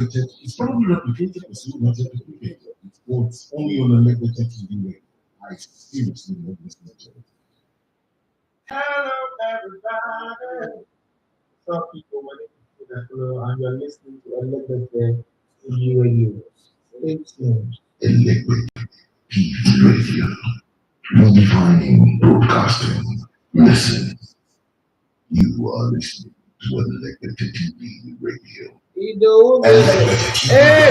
It's probably replicated the same method to cricket. It's only on a limited TV way. I seriously love listening to it. Hello, everybody. Some people when they put that hello and you're listening to a little bit radio. Stay tuned. Liquid TV radio. Redefining broadcasting. Listen, you are listening to a Liquid TV radio. Hey, We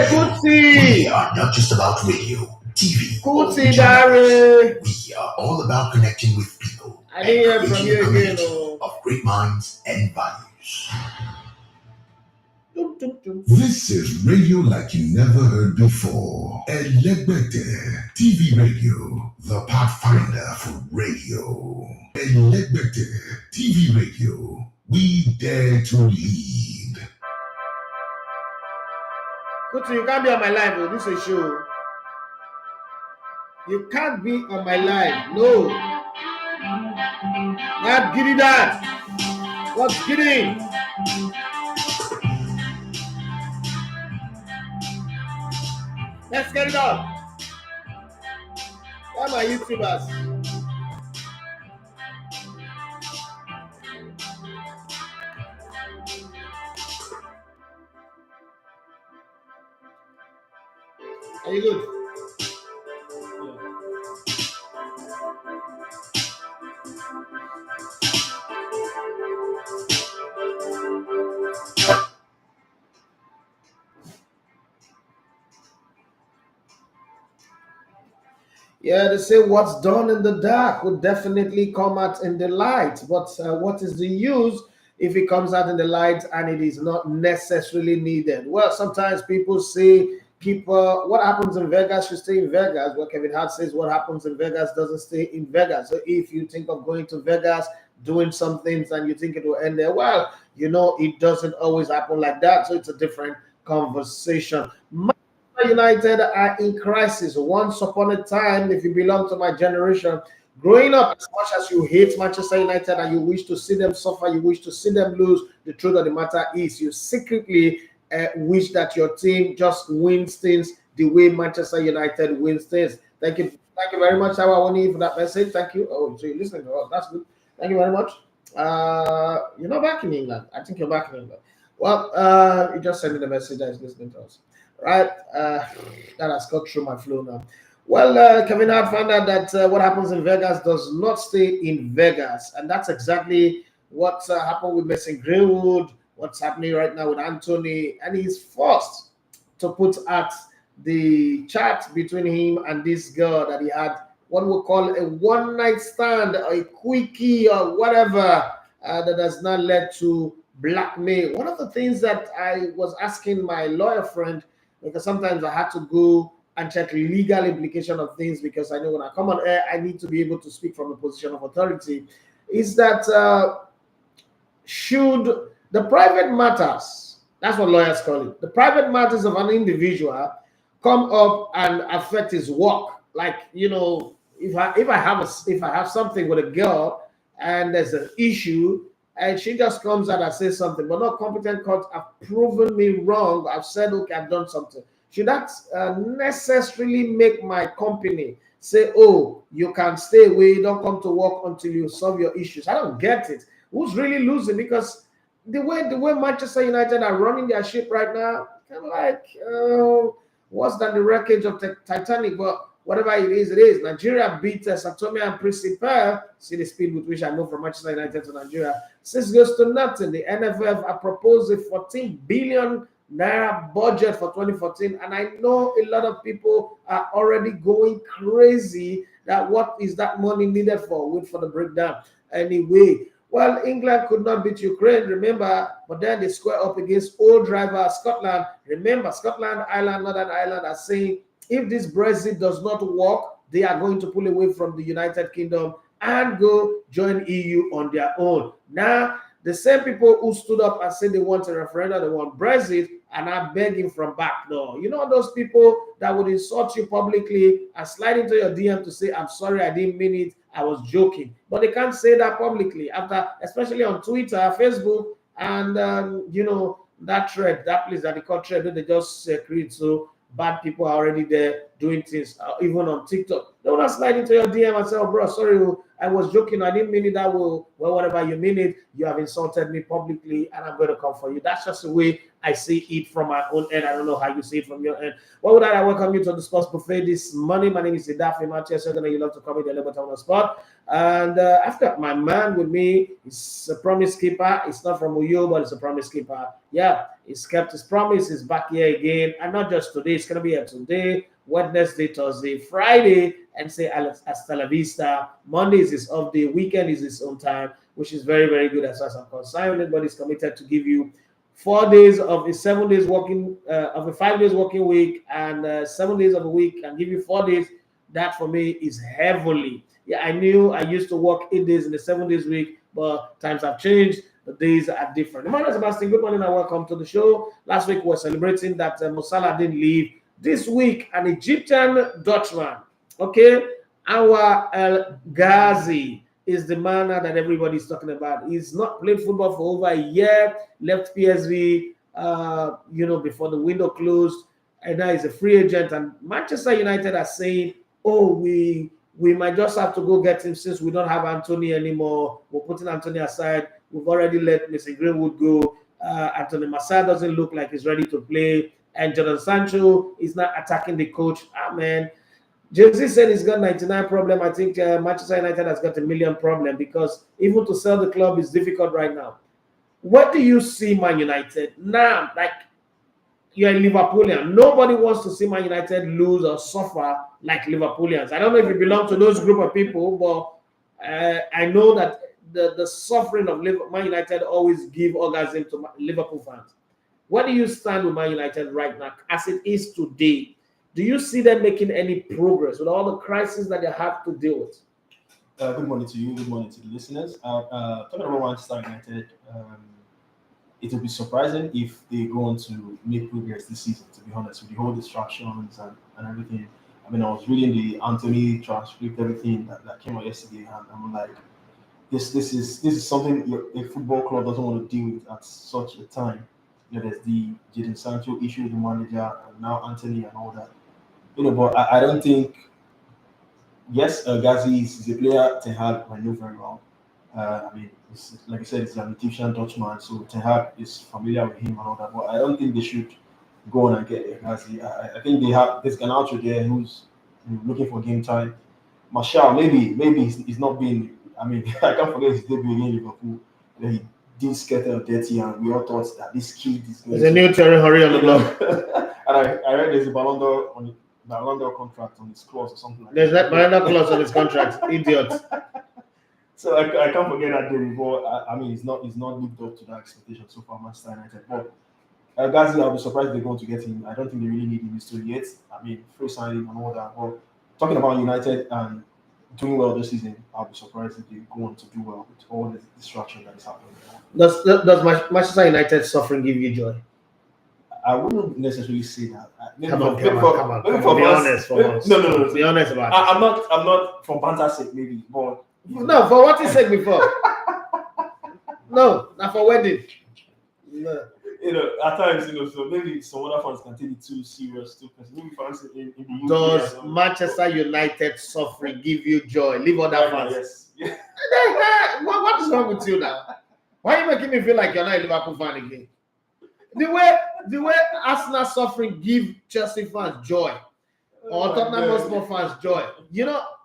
Kutsi! are not just about radio, TV, or Kutsi, channels. Dari! We are all about connecting with people I and didn't hear from creating a you again. community Oh. of great minds and values. Tum, tum, tum. This is radio like you never heard before. Elegbete TV radio, the pathfinder for radio. Elegbete TV radio, we dare to lead. Kutsi, you can't be on my live. Oh. This is a show. You can't be on my live. No. Not giddy that. What's giddy? Let's get it on. Why my YouTubers? Are you good? Yeah, they say what's done in the dark would definitely come out in the light. But what is the use if it comes out in the light and it is not necessarily needed? Well, sometimes people say, keep what happens in Vegas should stay in Vegas. Well, Kevin Hart says what happens in Vegas doesn't stay in Vegas. So if you think of going to Vegas, doing some things, and you think it will end there, well, it doesn't always happen like that. So it's a different conversation. United are in crisis. Once upon a time, if you belong to my generation, growing up, as much as you hate Manchester United and you wish to see them suffer, you wish to see them lose, the truth of the matter is you secretly wish that your team just wins things the way Manchester United wins things. Thank you. Thank you very much, Awawoni, for that message. Thank you. Oh, so you're listening to us. That's good. Thank you very much. You're not back in England. I think you're back in England. Well, you just sent me the message that is listening to us. Right, that has got through my flow now. Well, Kevin Hart found out that what happens in Vegas does not stay in Vegas, and that's exactly what happened with Mason Greenwood. What's happening right now with Antony, and he's forced to put at the chat between him and this girl that he had what we call a one-night stand, or a quickie, or whatever that has not led to blackmail. One of the things that I was asking my lawyer friend, because sometimes I had to go and check legal implication of things, because I know when I come on air, I need to be able to speak from a position of authority, is that should the private matters, that's what lawyers call it, the private matters of an individual come up and affect his work. Like, if I have something with a girl and there's an issue, and she just comes out and says something, but not competent court have proven me wrong. I've said, okay, I've done something. Should that necessarily make my company say, oh, you can stay away, don't come to work until you solve your issues? I don't get it. Who's really losing? Because the way Manchester United are running their ship right now, kind of like worse than the wreckage of the Titanic. But whatever it is, it is. Nigeria beat Satomi and Principe. See the speed with which I moved from Manchester United to Nigeria. 6 goes to nothing. The NFF have proposed a 14 billion naira budget for 2014. And I know a lot of people are already going crazy that what is that money needed for? Wait for the breakdown. Anyway, well, England could not beat Ukraine, remember, but then they square up against old rival Scotland. Remember, Scotland, Ireland, Northern Ireland are saying, if this Brexit does not work, they are going to pull away from the United Kingdom and go join EU on their own. Now, the same people who stood up and said they want a referendum, they want Brexit, are now begging from back door. You know those people that would insult you publicly and slide into your DM to say, I'm sorry, I didn't mean it, I was joking. But they can't say that publicly, after, especially on Twitter, Facebook, and that thread, that place that they call thread, they just create so bad people are already there doing things, even on TikTok. They will not slide into your DM and say, "Oh, bro, sorry, I was joking. I didn't mean it that way." Well, whatever you mean it, you have insulted me publicly, and I'm going to come for you. That's just the way I see it from my own end. I don't know how you see it from your end. Well, with that, I welcome you to the Sports Buffet this morning. My name is Sidafi Manchester. You love to comment a little bit on the spot. And I've got my man with me. He's a promise keeper. It's not from Uyo, but it's a promise keeper. Yeah, he's kept his promise. He's back here again. And not just today. It's going to be here today, Wednesday, Thursday, Friday, and say hasta la vista. Monday is his off day. Weekend is his own time, which is very, very good as far as I'm concerned. Everybody's committed to give you 4 days of a 7 days working, of a 5 days working week, and 7 days of a week, and give you 4 days. That for me is heavily. Yeah, I knew I used to work 8 days in a 7 days week, but times have changed. The days are different. Emmanuel Sebastian, good morning and welcome to the show. Last week we were celebrating that Mo Salah didn't leave. This week, an Egyptian Dutchman, okay, Anwar El Ghazi is the man that everybody's talking about. He's not played football for over a year, left PSV, before the window closed, and now he's a free agent. And Manchester United are saying, "Oh, we might just have to go get him since we don't have Antony anymore. We're putting Antony aside. We've already let Mr. Greenwood go. Anthony Martial doesn't look like he's ready to play. And Jadon Sancho is not attacking the coach." Ah, man. Jay-Z said he's got 99 problem. I think Manchester United has got a million problem because even to sell the club is difficult right now. What do you see Man United now? Like, you're a Liverpoolian. Nobody wants to see Man United lose or suffer like Liverpoolians. I don't know if you belong to those group of people, but I know that the suffering of Man United always give orgasm to Liverpool fans. What do you stand with Man United right now as it is today? Do you see them making any progress with all the crises that they have to deal with? Good morning to you. Good morning to the listeners. Talking about Manchester United, it will be surprising if they go on to make progress this season, to be honest, with the whole distractions and everything. I mean, I was reading the Antony transcript, everything that came out yesterday, and I'm like, this is something a football club doesn't want to deal with at such a time. There's the Jadon Sancho issue with the manager, and now Antony and all that. But I don't think. Yes, Ghazi is a player Ten Hag I know very well. I mean, like I said, it's an Egyptian Dutchman, so Ten Hag is familiar with him and all that. But I don't think they should go on and get Ghazi. I think there's an outro there who's looking for game time. Martial, maybe he's not been. I mean, I can't forget his debut against Liverpool. He did scatter dirty, and we all thought that this kid is going. There's a new Terry Henry on the block. And I read there's a Ballon d'Or on Ballon d'Or contract on his clause or something like There's that Ballon d'Or clause on his contract. Idiot. So I can't forget that day. But I mean, he's not lived up to that expectation so far, Manchester United. But Ghazi, I'll be surprised they're going to get him. I don't think they really need him still yet. I mean, free signing and all that. But talking about United and doing well this season, I'll be surprised if they go on to do well with all the distraction that is happening. Does Manchester United suffering give you joy? I wouldn't necessarily say that. Come on. Be honest for once. No. Be honest about it. I'm not from banter's sake, maybe, but no, for what you said before. No, not for wedding. No. At times, so maybe some other fans can take it too serious, too personal. Maybe fans in the UK. Does Manchester United suffering give you joy? Leave other fans. Yes. What is wrong with you now? Why are you making me feel like you're not a Liverpool fan again? The way Arsenal suffering give Chelsea fans joy, or Tottenham Hotspur fans joy.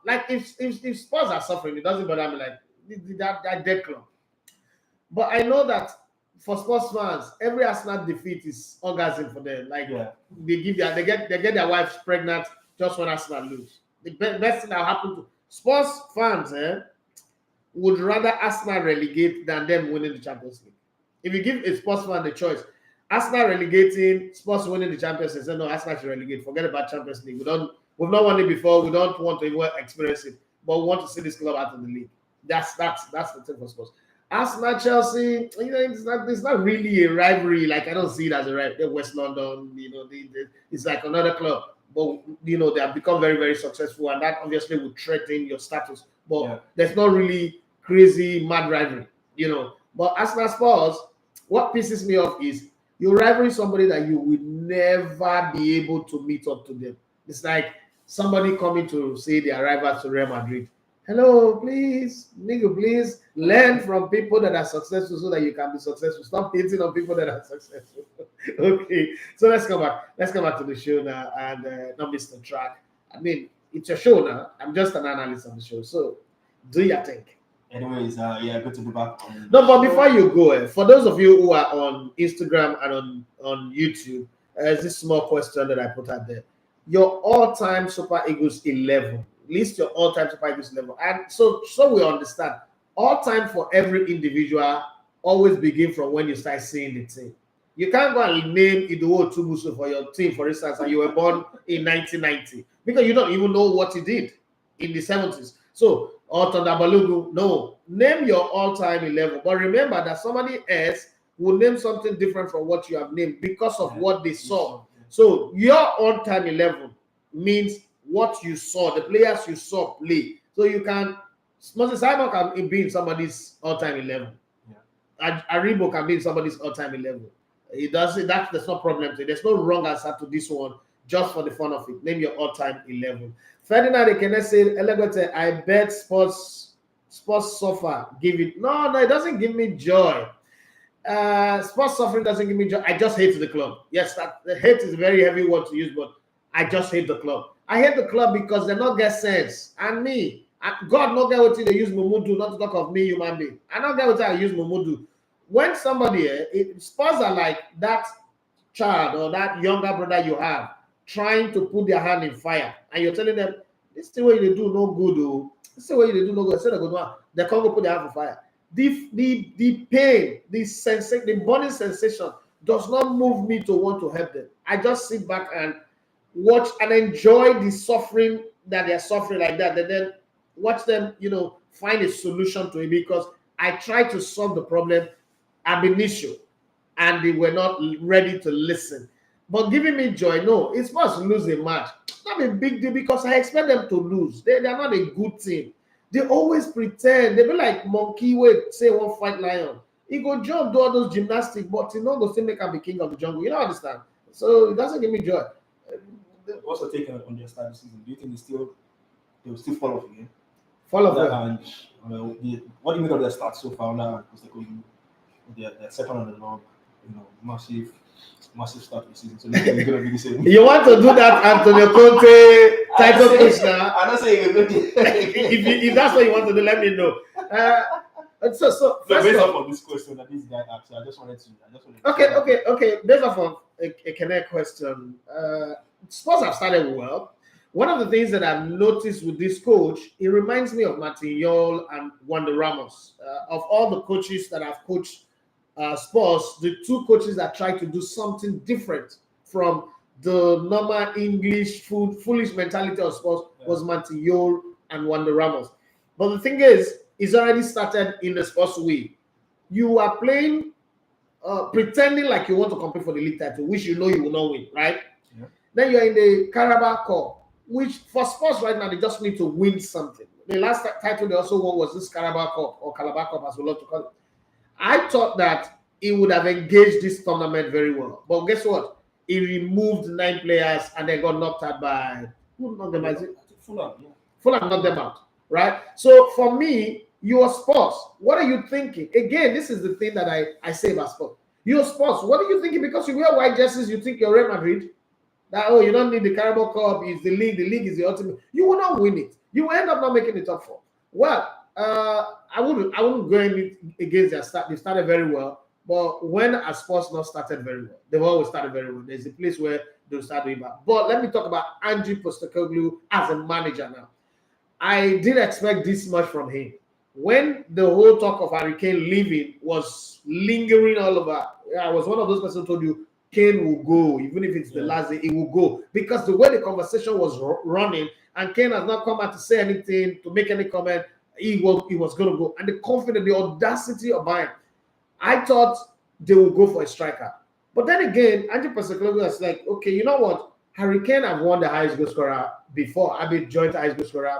Like if Spurs are suffering, it doesn't bother me. Like that dead club. But I know that for Spurs fans, every Arsenal defeat is orgasm for them. Like they get their wives pregnant just when Arsenal lose. The best thing that happened to Spurs fans would rather Arsenal relegate than them winning the Champions League. If you give a Spurs fan the choice, Arsenal relegating, Spurs winning the Champions League, say no, Arsenal should relegate. Forget about Champions League. We've not won it before. We don't want to even experience it, but we want to see this club out of the league. That's the thing for Spurs. Arsenal, Chelsea, it's not really a rivalry. Like I don't see it as a rivalry. West London, it's like another club. But they have become very, very successful, and that obviously would threaten your status. But there's not really crazy mad rivalry, But Arsenal Spurs, what pisses me off is You're rivaling somebody that you will never be able to meet up to them. It's like somebody coming to say their rivals to Real Madrid. Hello, please, nigga, please learn from people that are successful so that you can be successful. Stop hating on people that are successful. Okay, so let's come back. Let's come back to the show now and not miss the track. I mean, it's your show now. I'm just an analyst on the show. So do your thing. Anyways, yeah, good to be back. No, but before you go, for those of you who are on Instagram and on YouTube, there's this small question that I put out there. Your all-time Super Eagles 11. List your all-time Super Eagles 11. And so we understand. All-time for every individual always begin from when you start seeing the team. You can't go and name Idowu Tubuso for your team, for instance, and you were born in 1990 because you don't even know what he did in the 70s. So, Thunder Balogun, no. Name your all-time 11. But remember that somebody else will name something different from what you have named because of what they saw. So, your all-time 11 means what you saw, the players you saw play. So, you can, Moses Simon can be in somebody's all-time 11. Yeah. Aribo can be in somebody's all-time 11. It does that's no problem. There's no wrong answer to this one, just for the fun of it. Name your all-time 11. Ferdinand Ekene said, I bet sports suffer. Give it. No, it doesn't give me joy. Sports suffering doesn't give me joy. I just hate the club. Yes, the hate is a very heavy word to use, but I just hate the club. I hate the club because they not get sense. And me, God not get what they use Mumudu, not to talk of me, human being. I not get what I use Mumudu. When somebody, Spurs are like that child or that younger brother you have trying to put their hand in fire, and you're telling them, this thing what you do no good, oh. This thing what you do no good. Instead of going, they can't go put their hand in fire. The pain, the sensation, the burning sensation does not move me to want to help them. I just sit back and watch and enjoy the suffering that they're suffering like that, and then watch them, find a solution to it, because I try to solve the problem ab initio, and they were not ready to listen. But giving me joy, no, it's supposed to lose a match. It's not a big deal because I expect them to lose. They are not a good team. They always pretend. They be like monkey wait, say one fight lion. He go jump, do all those gymnastics, but he not go still make him be king of the jungle. You don't understand. So it doesn't give me joy. What's your take on their start this season? Do you think they will still fall off again? Fall off. What do you make of their start so far now? They're second on the log, massive start of the season. So it's gonna be the same. You want to do that Antonio Conte title push now? I'm not saying if that's what you want to do, let me know. So based off of this question that this guy asked, I just wanted to. Okay. Based off of a connect question, Spurs have started well. One of the things that I've noticed with this coach, it reminds me of Martin and Wander Ramos. Of all the coaches that have coached Spurs, the two coaches that tried to do something different from the normal English foolish mentality of Spurs was Martin and Wander Ramos. But the thing is, it's already started in the Spurs way. You are playing, pretending like you want to compete for the league title, which you know you will not win, right? Yeah. Then you're in the Carabao Cup, which for Spurs right now, they just need to win something. The last title they also won was this Carabao Cup, or Calabar Cup as we love to call it. I thought that he would have engaged this tournament very well. But guess what? He removed 9 players and they got knocked out by, who knocked them out? Fulham knocked them out, right? So for me, you're Spurs. What are you thinking? Again, this is the thing that I say about Spurs. You're Spurs. What are you thinking? Because you wear white jerseys, you think you're Real Madrid? That, you don't need the Carabao Cup, it's the league is the ultimate. You will not win it. You will end up not making the top 4. Well, I wouldn't go against their start. They started very well, but when a Spurs not started very well, they've always started very well. There's a place where they'll start doing bad. But let me talk about Ange Postecoglou as a manager now. I didn't expect this much from him. When the whole talk of Harry Kane leaving was lingering all over, I was one of those persons who told you Kane will go, even if it's the last day, he will go. Because the way the conversation was running, and Kane has not come out to say anything, to make any comment, he was going to go. And the confidence, the audacity of Bayern, I thought they would go for a striker. But then again, Ange Postecoglou was like, okay, you know what? Harry Kane have won the highest goal scorer before. I mean, joint highest goal scorer.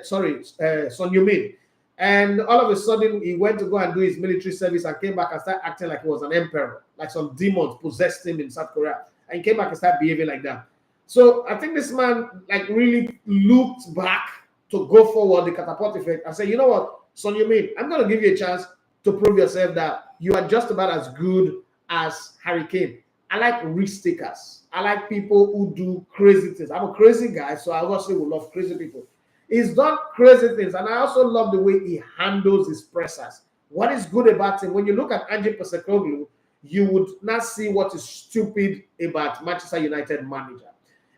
Son Heung-min. And all of a sudden, he went to go and do his military service and came back and started acting like he was an emperor, like some demons possessed him in South Korea. And he came back and started behaving like that. So I think this man like really looked back to go forward, the catapult effect, and say, you know what, Son Heung-min, I'm going to give you a chance to prove yourself that you are just about as good as Harry Kane. I like risk takers. I like people who do crazy things. I'm a crazy guy, so I obviously will love crazy people. He's done crazy things, and I also love the way he handles his pressers. What is good about him, when you look at Ange Postecoglou, you would not see what is stupid about Manchester United manager.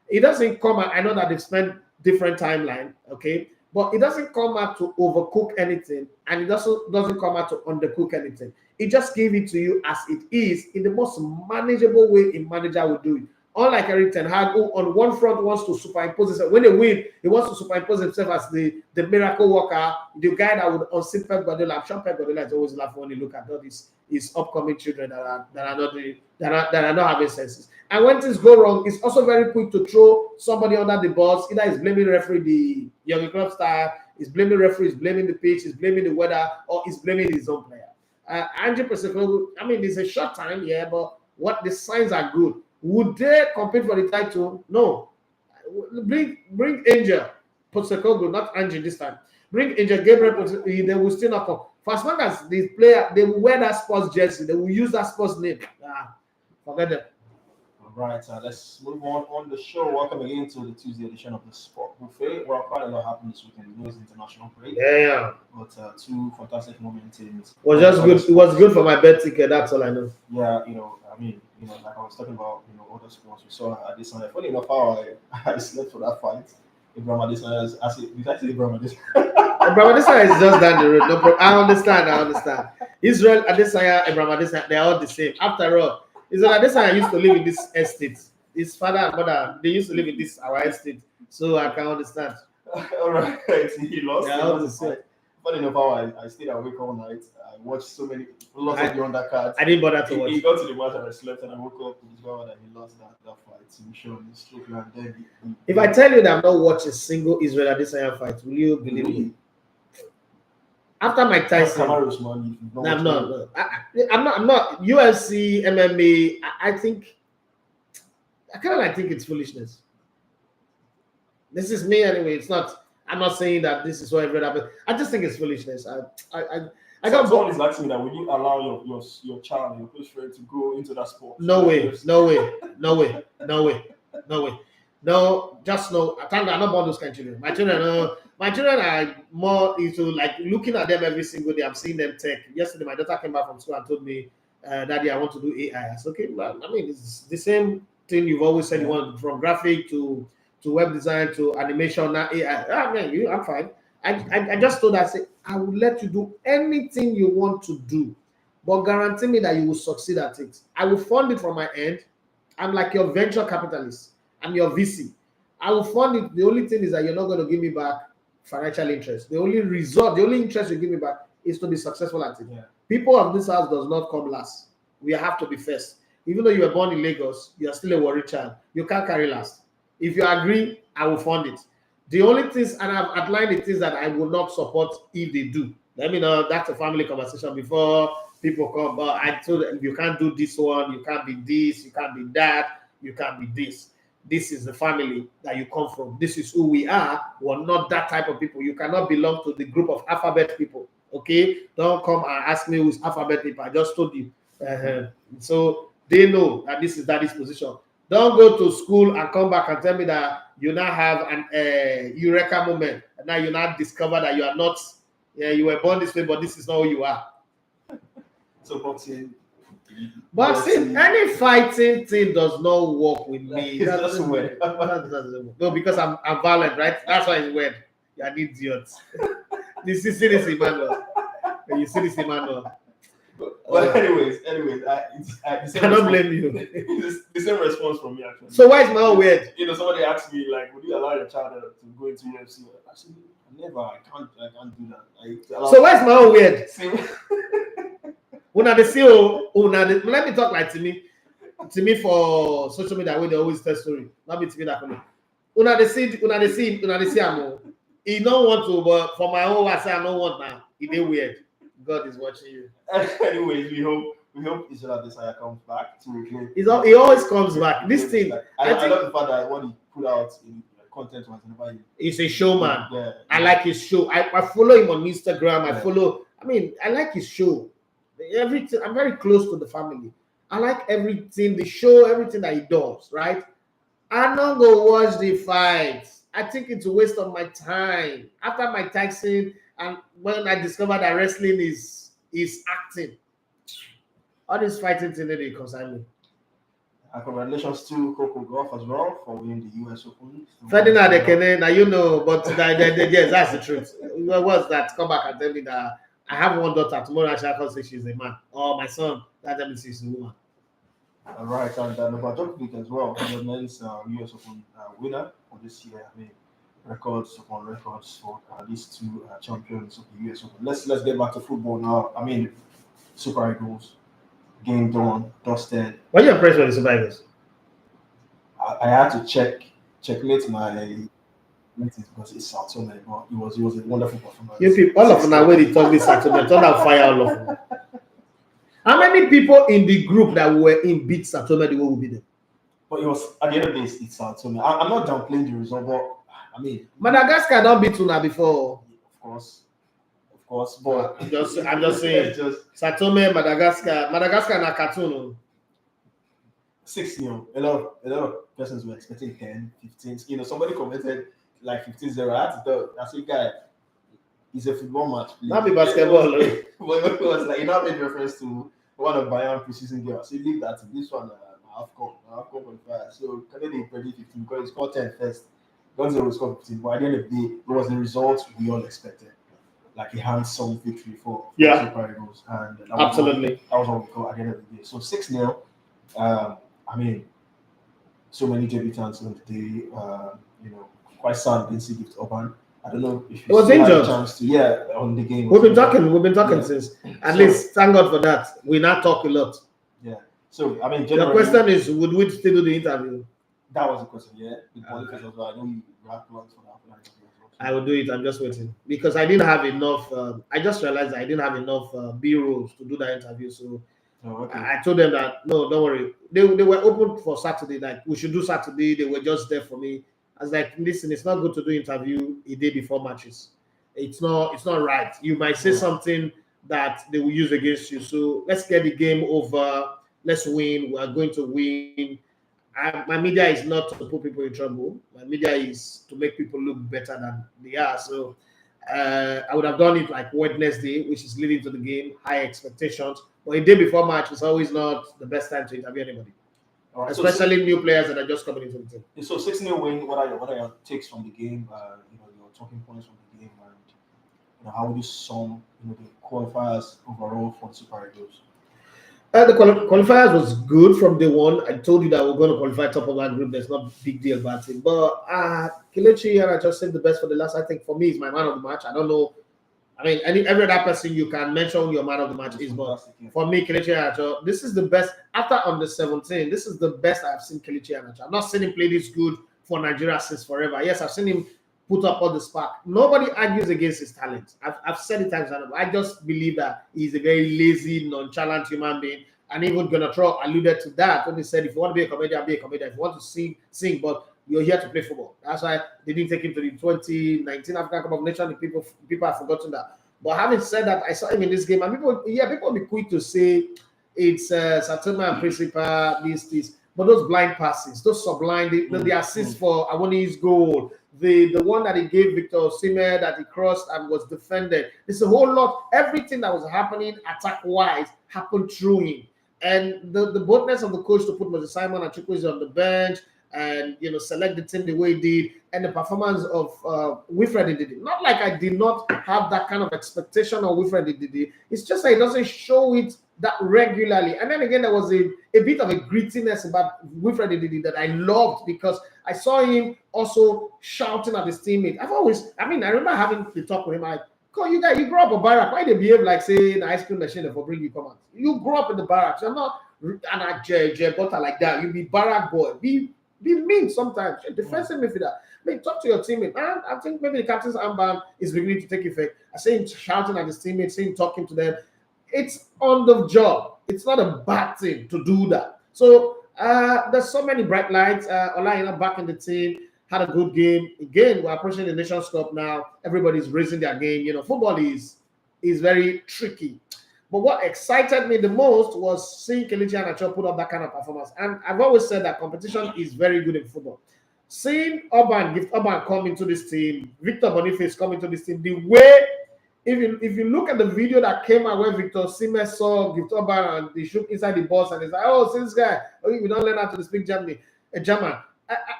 It doesn't come out, I know that they've spent different timeline, okay? But it doesn't come out to overcook anything, and it also doesn't come out to undercook anything. It just gives it to you as it is in the most manageable way a manager would do it. Unlike Erik Ten Hag, who on one front wants to superimpose himself. When they win, he wants to superimpose himself as the miracle worker, the guy that would unseat Pep Guardiola. I'm sure Pep Guardiola is always laughing when you look at all his upcoming children that are not having senses. And when things go wrong, it's also very quick to throw somebody under the bus. Either he's blaming the referee, the young club style, he's blaming the referee, he's blaming the pitch, he's blaming the weather, or he's blaming his own player. Ange Postecoglou, I mean, it's a short time, yeah, but what the signs are good. Would they compete for the title? No. Bring Angel Postecoglou, not Ange this time. Bring Angel Gabriel, they will still not come. For as long as the player, they will wear that sports jersey, they will use that sports name. Forget them. All right, let's move on the show. Welcome again to the Tuesday edition of the Sport Buffet. Well, quite a lot happened this weekend. It was international break. Yeah. But two fantastic moments in. Was just good. It was good for my bet ticket. That's all I know. Yeah, like I was talking about, other sports. We saw Adesanya. Funny enough, how I slept for that fight. Abraham Adesanya, did I say Abraham Adesanya? Abraham Adesanya is just down the road. No problem. I understand. Israel Adesanya, Abraham Adesanya, they're all the same. After all, Israel Adesanya used to live in this estate. His father and mother, they used to live in our estate. So I can understand. All right, he lost. Yeah, he lost the fight. Funny enough, how I stayed awake all night. I watched lots of the undercards. I didn't bother to watch. He got to the match and I slept, and I woke up and discovered that he lost that fight. So he showed me Strickland. Then if I tell you that I've not watched a single Israel Adesanya fight, will you believe me? After Mike Tyson, I'm not UFC, MMA. I think I kind of think it's foolishness. This is me anyway. It's not. I'm not saying that this is what everyone happens. I just think it's foolishness. I got someone is asking me that, will you allow your child, your close friend, to go into that sport? No way. No, just no. I'm not born those kind of children. My children are more into like looking at them every single day. I'm seeing them tech. Yesterday, my daughter came back from school and told me, Daddy, I want to do AI. I said, okay, well, I mean, it's the same thing you've always said you want, from graphic to web design to animation, now AI. I'm fine. I just told her, I said, I will let you do anything you want to do, but guarantee me that you will succeed at it. I will fund it from my end. I'm like your venture capitalist. I'm your VC. I will fund it. The only thing is that you're not going to give me back financial interest. The only interest you give me back is to be successful at it. Yeah. People of this house does not come last. We have to be first. Even though you were born in Lagos, you are still a worried child. You can't carry last. If you agree, I will fund it. The only things, and I've outlined the things that I will not support if they do. Let me know. That's a family conversation before people come. But I told them, you can't do this one. You can't be this. You can't be that. You can't be this. This is the family that you come from. This is who we are. We're not that type of people. You cannot belong to the group of alphabet people. Okay? Don't come and ask me who's alphabet people. I just told you. So they know that this is daddy's position. Don't go to school and come back and tell me that you now have an eureka moment. And now you now discover that you are not, you were born this way, but this is not who you are. So boxing, any fighting thing does not work with me. That doesn't work. No, because I'm violent, right? That's why it's weird. You're an idiot. You see this, Emmanuel. You see this, Emmanuel. But anyways, I cannot blame you. The same response from me, actually. So why is my own weird? Somebody asked me, like, would you allow your child to go into UFC? I said, never. I can't do that. So why is my own weird? Let me talk like to me for social media where they always tell story. Not be to me that funny. Una they see. He don't want to, but for my own, I say I don't want now. It ain't weird. God is watching you. Anyways, we hope Israel Desire comes back to regain. He always comes back. This thing, I love the fact that what he put out in content was never. He's a showman. Yeah. I like his show. I follow him on Instagram. Yeah. I like his show. Everything. I'm very close to the family. I like everything, the show, everything that he does, right? I'm not gonna watch the fights. I think it's a waste of my time. After my Tyson, and when I discovered that wrestling is acting, all this fighting thing they concern me. Congratulations to Coco Golf as well for winning the US Open. Ferdinand Ekene, now you know, but yes, that's the truth. What's that? Come back and tell me that I have one daughter. Tomorrow I shall say she's a man. Or my son, that means she's a woman. All right, and Novak Djokovic as well, the men's US Open winner for this year. I mean, records upon records for these two champions of the US Open. Let's get back to football now. I mean, Super Eagles, game done, dusted. Were you impressed with the Super Eagles? I had to checkmate my because it's Sao Tome, but it was a wonderful performance. You people, all of them are where they talk this Sao Tome, turn out fire all of them. How many people in the group that were in beat Sao Tome the way we beat them? But it was at the end of the day, it's Sao Tome. I'm not downplaying the result, but I mean, Madagascar don't beat Tuna before. Of course, but I'm just saying. Sao Tome, Madagascar na cartoon. 6-0. A lot of persons were expecting 10, 15. You know, somebody commented like 15-0. I had to tell. I said, guy, it's a football match. Please. Not be basketball. But it was like, you know, made reference to one of Bayern preseason games. I said, leave that to this one. I've come qualifier. So Canada predict 15 because he scored 10 first. Gonzalo will score 15. But at the end of the day, it was the result we all expected. Like a handsome victory for Super Eagles. And that absolutely. That was what we got at the end of the day. So 6-0. I mean, so many debutants on the day. You know, quite sad didn't see Gift Urban. I don't know if you was had injured. a chance to on the game. We've been talking since. At least thank God for that. We now talk a lot. Yeah. So I mean, the question is, would we still do the interview? That was the question. Yeah. I know you have plans for that. I will do it. I'm just waiting because I didn't have enough. I just realized I didn't have enough B-rolls to do that interview. So I told them that no, don't worry. They were open for Saturday. Like we should do Saturday. They were just there for me. I was like, listen, it's not good to do interview a day before matches. It's not right. You might say something that they will use against you. So let's get the game over. Let's win. We are going to win. My media is not to put people in trouble. My media is to make people look better than they are. So I would have done it like Wednesday, which is leading to the game, high expectations. But a day before match is always not the best time to interview anybody. Right, especially new players that are just coming into the team. So 6-0 win. What are your takes from the game? Your talking points from the game, and how would you sum the qualifiers overall for the Super Eagles? The qualifiers was good from day one. I told you that we're going to qualify top of that group. There's no big deal about it. But Kelechi, and I just said the best for the last. I think for me, is my man of the match. I don't know. I mean, every other person you can mention your man of the match is, but for me, Kelechi Iheanacho, this is the best. After under 17, this is the best I've seen Kelechi Iheanacho. I've not seen him play this good for Nigeria since forever. Yes, I've seen him put up all the spark. Nobody argues against his talent. I've said it times. I just believe that he's a very lazy, nonchalant human being. And even Gonatro alluded to that when he said, if you want to be a comedian, be a comedian. If you want to sing, but you're here to play football. That's why they didn't take him to the 2019 African Cup of Nations. People have forgotten that. But having said that, I saw him in this game, and people will be quick to say it's Satuma and Principal, this. But those blind passes, those sublime, the assist for Awoni's goal, the one that he gave Victor Osimhen that he crossed and was defended. It's a whole lot. Everything that was happening attack-wise happened through him. And the boldness of the coach to put Moses Simon and Chukwueze on the bench and select the team the way he did, and the performance of Wilfred Ndidi. Not like I did not have that kind of expectation of Wilfred Ndidi. It's just that he doesn't show it that regularly. And then again, there was a bit of a grittiness about Wilfred Ndidi that I loved because I saw him also shouting at his teammate. I remember having the talk with him. You grew up in barrack. Why they behave like say the ice cream machine for bring you come out? You grew up in the barracks. You're not an butter like that. You be barrack boy. Be be mean sometimes. Defensive midfielder. Talk to your teammate. And I think maybe the captain's armband is beginning to take effect. I see him shouting at his teammates, see him talking to them. It's on the job. It's not a bad thing to do that. So there's so many bright lights. Olayina back in the team, had a good game. Again, we're approaching the Nations Cup now. Everybody's raising their game. Football is very tricky. But what excited me the most was seeing Kelechi Iheanacho put up that kind of performance. And I've always said that competition is very good in football. Seeing Gift Urban come into this team, Victor Boniface come into this team, the way, if you look at the video that came out where Victor Osimhen saw Gift Urban and they shook inside the bus and he's like, oh, see this guy, we don't learn how to speak German.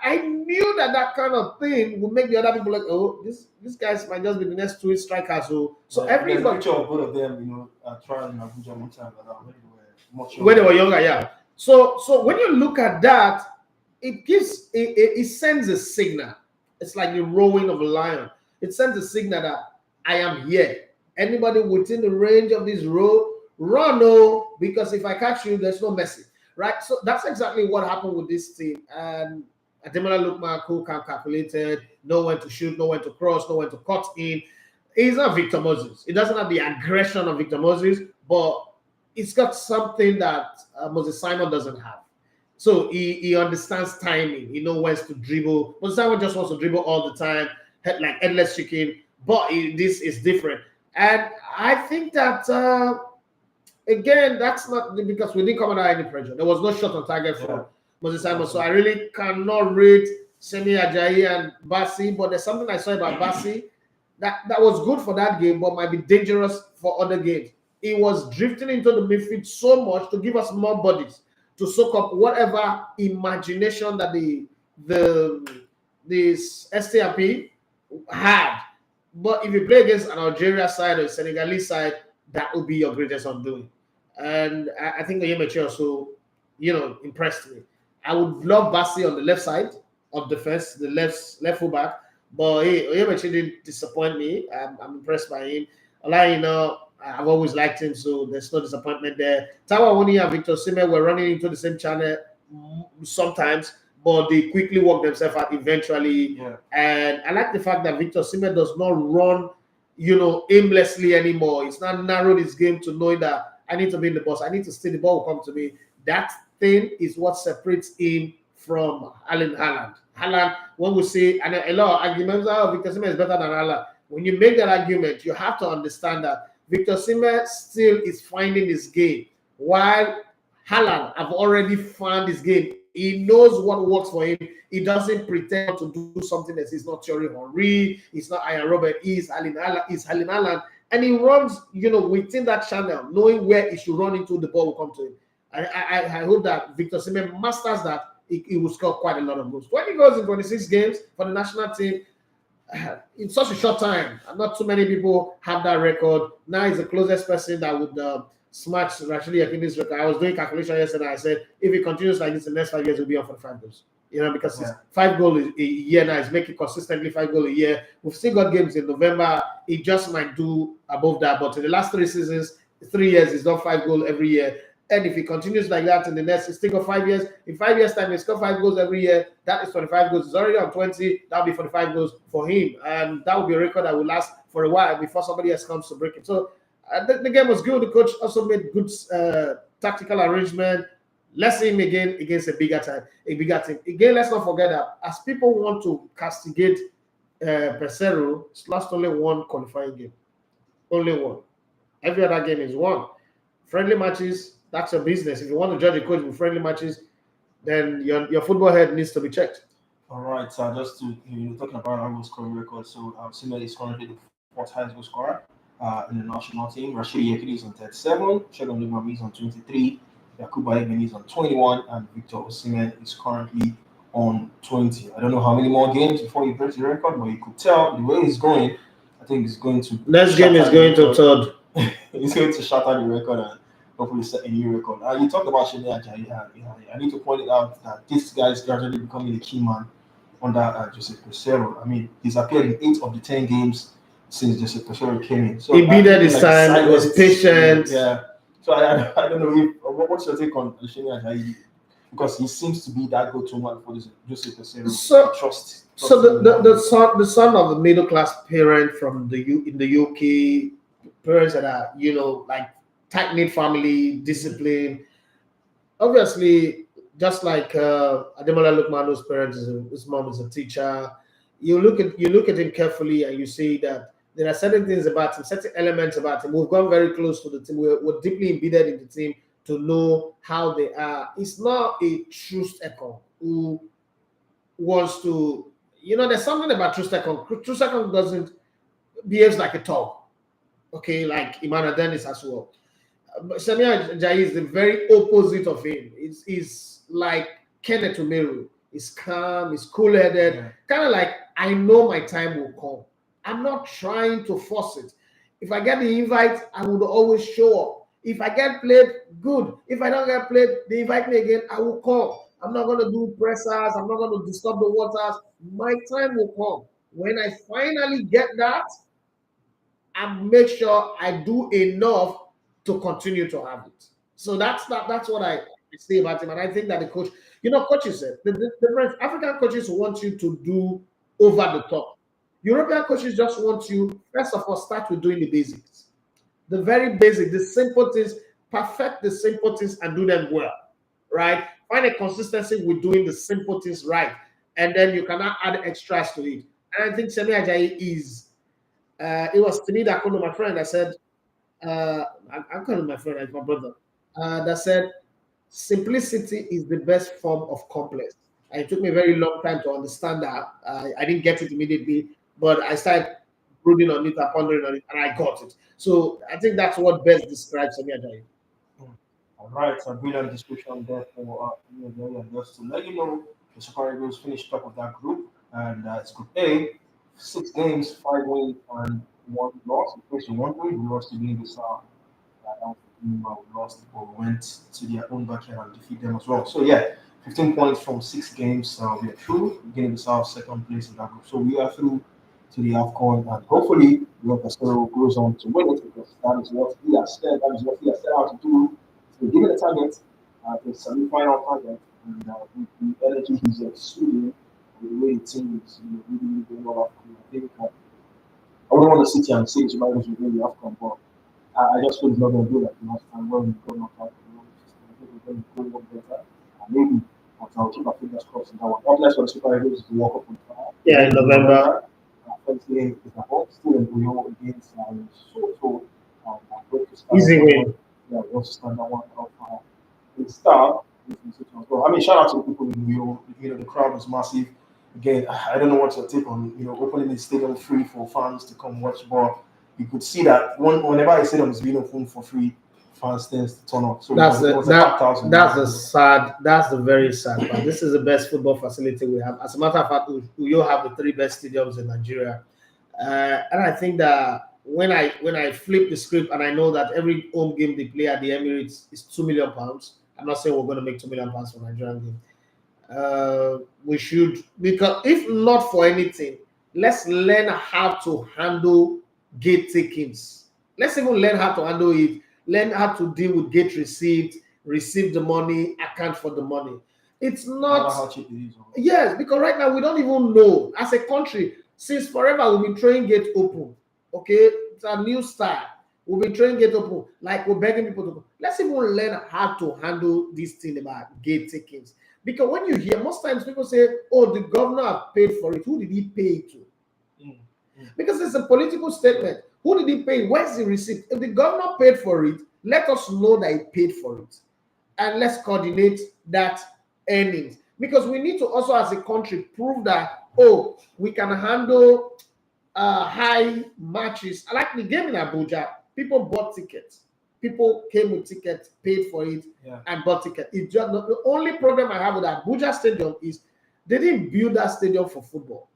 I knew that kind of thing would make the other people like, oh, these guys might just be the next two strikers. So everybody. There's a picture of both of them, trying in Abuja one time when they were younger, yeah. So when you look at that, it sends a signal. It's like the roaring of a lion. It sends a signal that I am here. Anybody within the range of this road, run, because if I catch you, there's no mercy. Right? So that's exactly what happened with this team. And Ademola Lookman, cool, calculated, know when to shoot, know when to cross, know when to cut in. He's not Victor Moses. He doesn't have the aggression of Victor Moses, but he's got something that Moses Simon doesn't have. So he understands timing. He knows when to dribble. Moses Simon just wants to dribble all the time, like endless chicken. But this is different. And I think that, again, that's not because we didn't come under any pressure. There was no shot on target for Moses Simon. So I really cannot rate Semi Ajayi and Bassi. But there's something I saw about Bassi that was good for that game, but might be dangerous for other games. He was drifting into the midfield so much to give us more bodies to soak up whatever imagination that this STRP had. But if you play against an Algeria side or a Senegalese side, that will be your greatest undoing. And I think Oyemachi also, impressed me. I would love Bassi on the left side of defense, the left fullback. But hey, Oyemachi didn't disappoint me. I'm impressed by him. I've always liked him, so there's no disappointment there. Taiwo Awoniyi and Victor Osimhen were running into the same channel sometimes, but they quickly work themselves out eventually. Yeah. And I like the fact that Victor Osimhen does not run, aimlessly anymore. He's not narrowed his game to knowing that I need to be in the box. I need to stay. The ball will come to me. That thing is what separates him from Erling Haaland. Haaland, when we say, and a lot of arguments, Victor Osimhen is better than Haaland. When you make that argument, you have to understand that Victor Osimhen still is finding his game, while Haaland have already found his game. He knows what works for him. He doesn't pretend to do something that he's not Thierry Henry, he's not Ian Robert, he's Erling Haaland, and he runs, within that channel, knowing where he should run into, the ball will come to him. I hope that Victor Osimhen masters that. He will score quite a lot of goals. 20 goals in 26 games for the national team. In such a short time, not too many people have that record. Now he's the closest person that would smash Rashidi Yakini's record. I was doing calculation yesterday. I said if he continues like this in the next 5 years, he'll be on for 5 goals. Because it's 5 goals a year now. He's making consistently 5 goals a year. We've still got games in November. He just might do above that. But in the last 3 seasons, 3 years, he's done 5 goals every year. And if he continues like that in the next, it's still 5 years. In 5 years' time, he score 5 goals every year. That is 25 goals. He's already on 20. That'll be 45 goals for him. And that will be a record that will last for a while before somebody else comes to break it. So the game was good. The coach also made good tactical arrangement. Let's see him again against a bigger team. Again, let's not forget that as people want to castigate Pesero, it's lost only one qualifying game. Only one. Every other game is won. Friendly matches, that's your business. If you want to judge a coach with friendly matches, then your football head needs to be checked. All right, so just to talking about our goal scoring record, so Osimhen is currently the 4th highest goal scorer in the national team. Rashidi Yakini is on 37, Shegun Lumami is on 23, Yakuba Egben is on 21, and Victor Osimhen is currently on 20. I don't know how many more games before he breaks the record, but you could tell the way he's going. I think he's going to. Next game is going to third. He's going to shatter the record and hopefully set a new record. You talked about Semi Ajayi. I need to point it out that this guy is gradually becoming a key man under Joseph Pesero. I mean, he's appeared in 8 of the 10 games since Joseph Pesero came in. So he bided his time. He was patient. Yeah. So I don't know what's your take on Semi Ajayi? because he seems to be that go-to man for this Jose Peseiro. So, Trust. So the son of the middle class parent from in the UK, parents that are like tight knit family, discipline. Obviously, just like Ademola Lookmano's parents, his mom is a teacher. You look at him carefully, and you see that there are certain things about him, certain elements about him. We've gone very close to the team. We're deeply embedded in the team to know how they are. It's not a true echo who wants to. There's something about Trustekon. Trustekon doesn't behaves like a dog. Okay, like Emmanuel Dennis as well. But Samia Ajayi is the very opposite of him. He's like Kenneth Umeru. He's calm, he's cool-headed, kind of like, I know my time will come. I'm not trying to force it. If I get the invite, I would always show up. If I get played, good. If I don't get played, they invite me again, I will come. I'm not going to do pressers. I'm not going to disturb the waters. My time will come. When I finally get that, I make sure I do enough to continue to have it. So that's what I say about him. And I think that the coach, coaches said the African coaches want you to do over the top. European coaches just want you, first of all, start with doing the basics. The very basic, the simple things, perfect the simple things and do them well. Right? Find a consistency with doing the simple things right. And then you cannot add extras to it. And I think Semi Ajayi is it was to me that called my friend. I said, I'm calling my friend, like my brother. That said, simplicity is the best form of complex. And it took me a very long time to understand that. I didn't get it immediately, but I started brooding on it and pondering on it, and I got it. So I think that's what best describes Sami Ajayi. All right, a brilliant description there for and just to let you know, the Super Eagles finished top of that group, and it's Group A, 6 games, 5 wins, and 1 loss. We faced 1 win, we lost to Guinea-Bissau. We lost, but we went to their own backyard and defeat them as well. So yeah, 15 points from 6 games. We are through. Guinea-Bissau second place in that group, so we are through to the AFCON, and hopefully, Peseiro goes on to win it because that is what he has said. That is what he has set out to do. So given the target, the semi-final target, and with the energy he's exuding, the way the team is really going all out. I think I wouldn't want to sit here and say Super Eagles will win the AFCON, but I just feel he's not going to do that last time when we go knock out. I think we're going to go one better. And maybe I'll keep my fingers crossed in that one. Up next for the Super Eagles is the World Cup on fire. Yeah, in November. First game is at home, still in Uyo against so great to start. Easy win. Yeah, we want to stand that one off. The start as well. I mean, shout out to the people in Uyo. The crowd was massive. Again, I don't know what's your take on opening the stadium free for fans to come watch, but you could see that whenever a stadium is being opened for free, fans tends to turn up. So that's the very sad part. This is the best football facility we have. As a matter of fact, we all have the 3 best stadiums in Nigeria, and I think that when I flip the script and I know that every home game they play at the Emirates is £2 million. I'm not saying we're going to make £2 million for Nigerian game. We should, because if not for anything, let's learn how to handle gate takings. Let's even learn how to handle it. Learn how to deal with gate receipt, receive the money, account for the money. It's not how cheap it is. Yes, because right now we don't even know. As a country, since forever we've been throwing gate open. Okay, it's a new style. We've been throwing gate open, like we're begging people to go. Let's even learn how to handle this thing about gate takings. Because when you hear, most times people say, "Oh, the governor paid for it." Who did he pay it to? Because it's a political statement. Who did he pay? Where's the receipt? If the governor paid for it, let us know that he paid for it. And let's coordinate that earnings. Because we need to also, as a country, prove that, we can handle high matches. I like the game in Abuja. People bought tickets. People came with tickets, paid for it, and bought tickets. It's just the only problem I have with Abuja Stadium is they didn't build that stadium for football.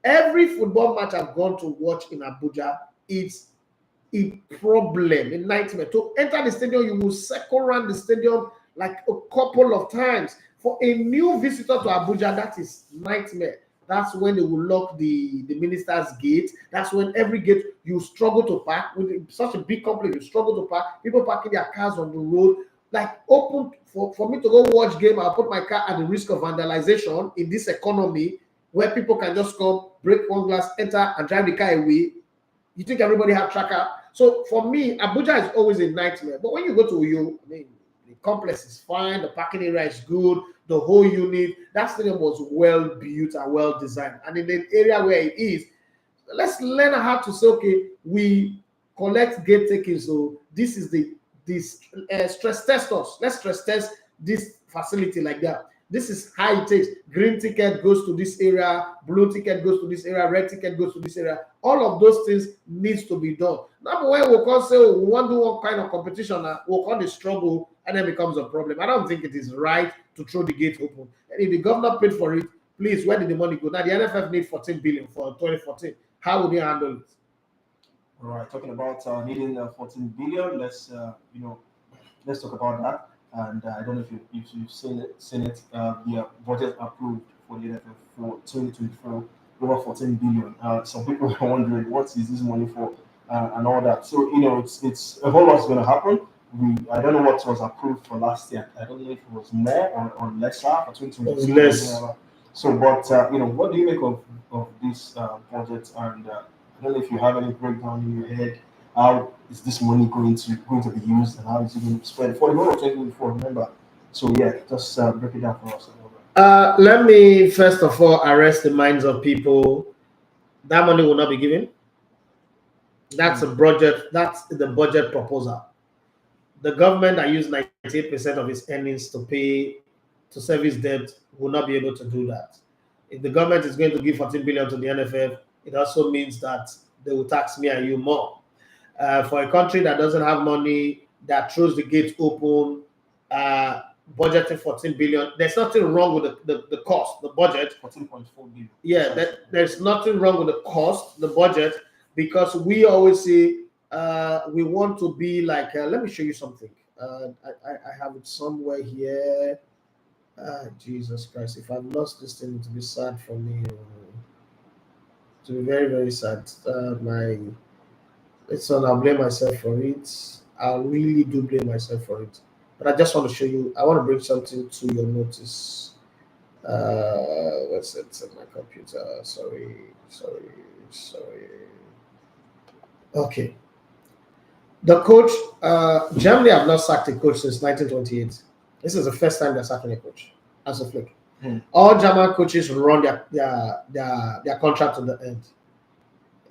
Every football match I've gone to watch in Abuja, it's a problem, a nightmare. To enter the stadium, you will circle around the stadium like a couple of times. For a new visitor to Abuja, that is nightmare. That's when they will lock the minister's gate. That's when every gate you struggle to park. With such a big complex, you struggle to park. People parking their cars on the road. like open for me to go watch game. I'll put my car at the risk of vandalization in this economy where people can just come, break one glass, enter, and drive the car away. You think everybody have tracker? So for me, Abuja is always a nightmare. But when you go to Uyo, I mean, the complex is fine, the parking area is good, the whole unit, that stadium was well built and well designed. And in the area where it is, let's learn how to say, okay, we collect gate taking. So this is this stress test us. Let's stress test this facility like that. This is how it takes. Green ticket goes to this area, blue ticket goes to this area, red ticket goes to this area. All of those things needs to be done. Now, when we can say, oh, we want to do one kind of competition, we'll call the struggle, and then becomes a problem. I don't think it is right to throw the gate open. And if the governor paid for it, please, where did the money go? Now, the NFF need 14 billion for 2014. How would they handle it? All right, talking about needing 14 billion, let's let's talk about that. And I don't know if you've seen it. The budget approved for the NFF for 2024 over 14 billion. Some people are wondering what is this money for and all that. So it's a whole lot's going to happen. I don't know what was approved for last year. I don't know if it was more or lesser for 2022. Less. So, but what do you make of this budget? And I don't know if you have any breakdown in your head. How is this money going to be used, and how is it going to be spent for the whole of 2024? Remember, so yeah, just break it down for us a little bit. Let me first of all arrest the minds of people. That money will not be given. That's a budget. That's the budget proposal. The government that used 98% of its earnings to pay to service debt will not be able to do that. If the government is going to give 14 billion to the NFF, it also means that they will tax me and you more. For a country that doesn't have money, that throws the gate open, budgeting 14 billion, there's nothing wrong with the cost, the budget. 14.4 billion. Yeah, there's nothing wrong with the cost, the budget, because we always say we want to be like, let me show you something. I have it somewhere here. Jesus Christ, if I've lost this thing, to be sad for me. To be very, very sad. I'll blame myself for it. I really do blame myself for it. But I just want to show you, I want to bring something to your notice. What's it in my computer? Sorry. Okay. The coach, Germany have not sacked a coach since 1928. This is the first time they're sacking a coach as a flick. All German coaches run their contract to the end.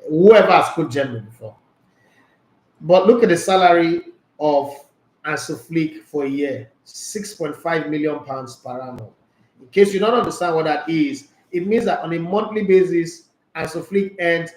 Whoever has coached Germany before. But look at the salary of Ansu Flick for a year, £6.5 million per annum. In case you don't understand what that is, it means that on a monthly basis, Ansu Flick earned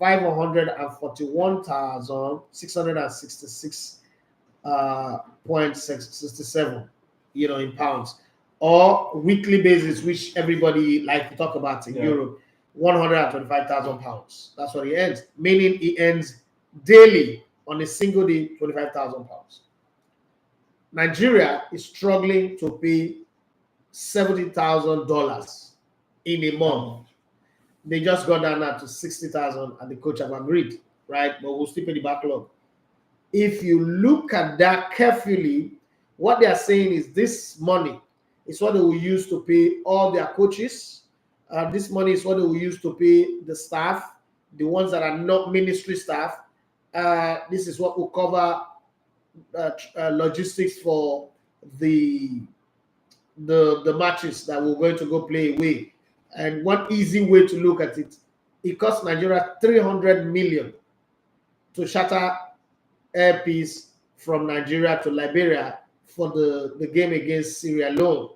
541,666.67, in pounds, or weekly basis, which everybody like to talk about in Europe, 125,000 pounds. That's what he earns, meaning he earns daily on a single day 25,000 pounds. Nigeria is struggling to pay $70,000 in a month. They just got down now to 60,000, and the coach have agreed, right? But we'll still pay the backlog. If you look at that carefully, what they are saying is this money is what they will use to pay all their coaches. This money is what they will use to pay the staff, the ones that are not ministry staff. This is what will cover logistics for the matches that we're going to go play away. And one easy way to look at it, it costs Nigeria 300 million to charter airpiece from Nigeria to Liberia for the game against Syria alone,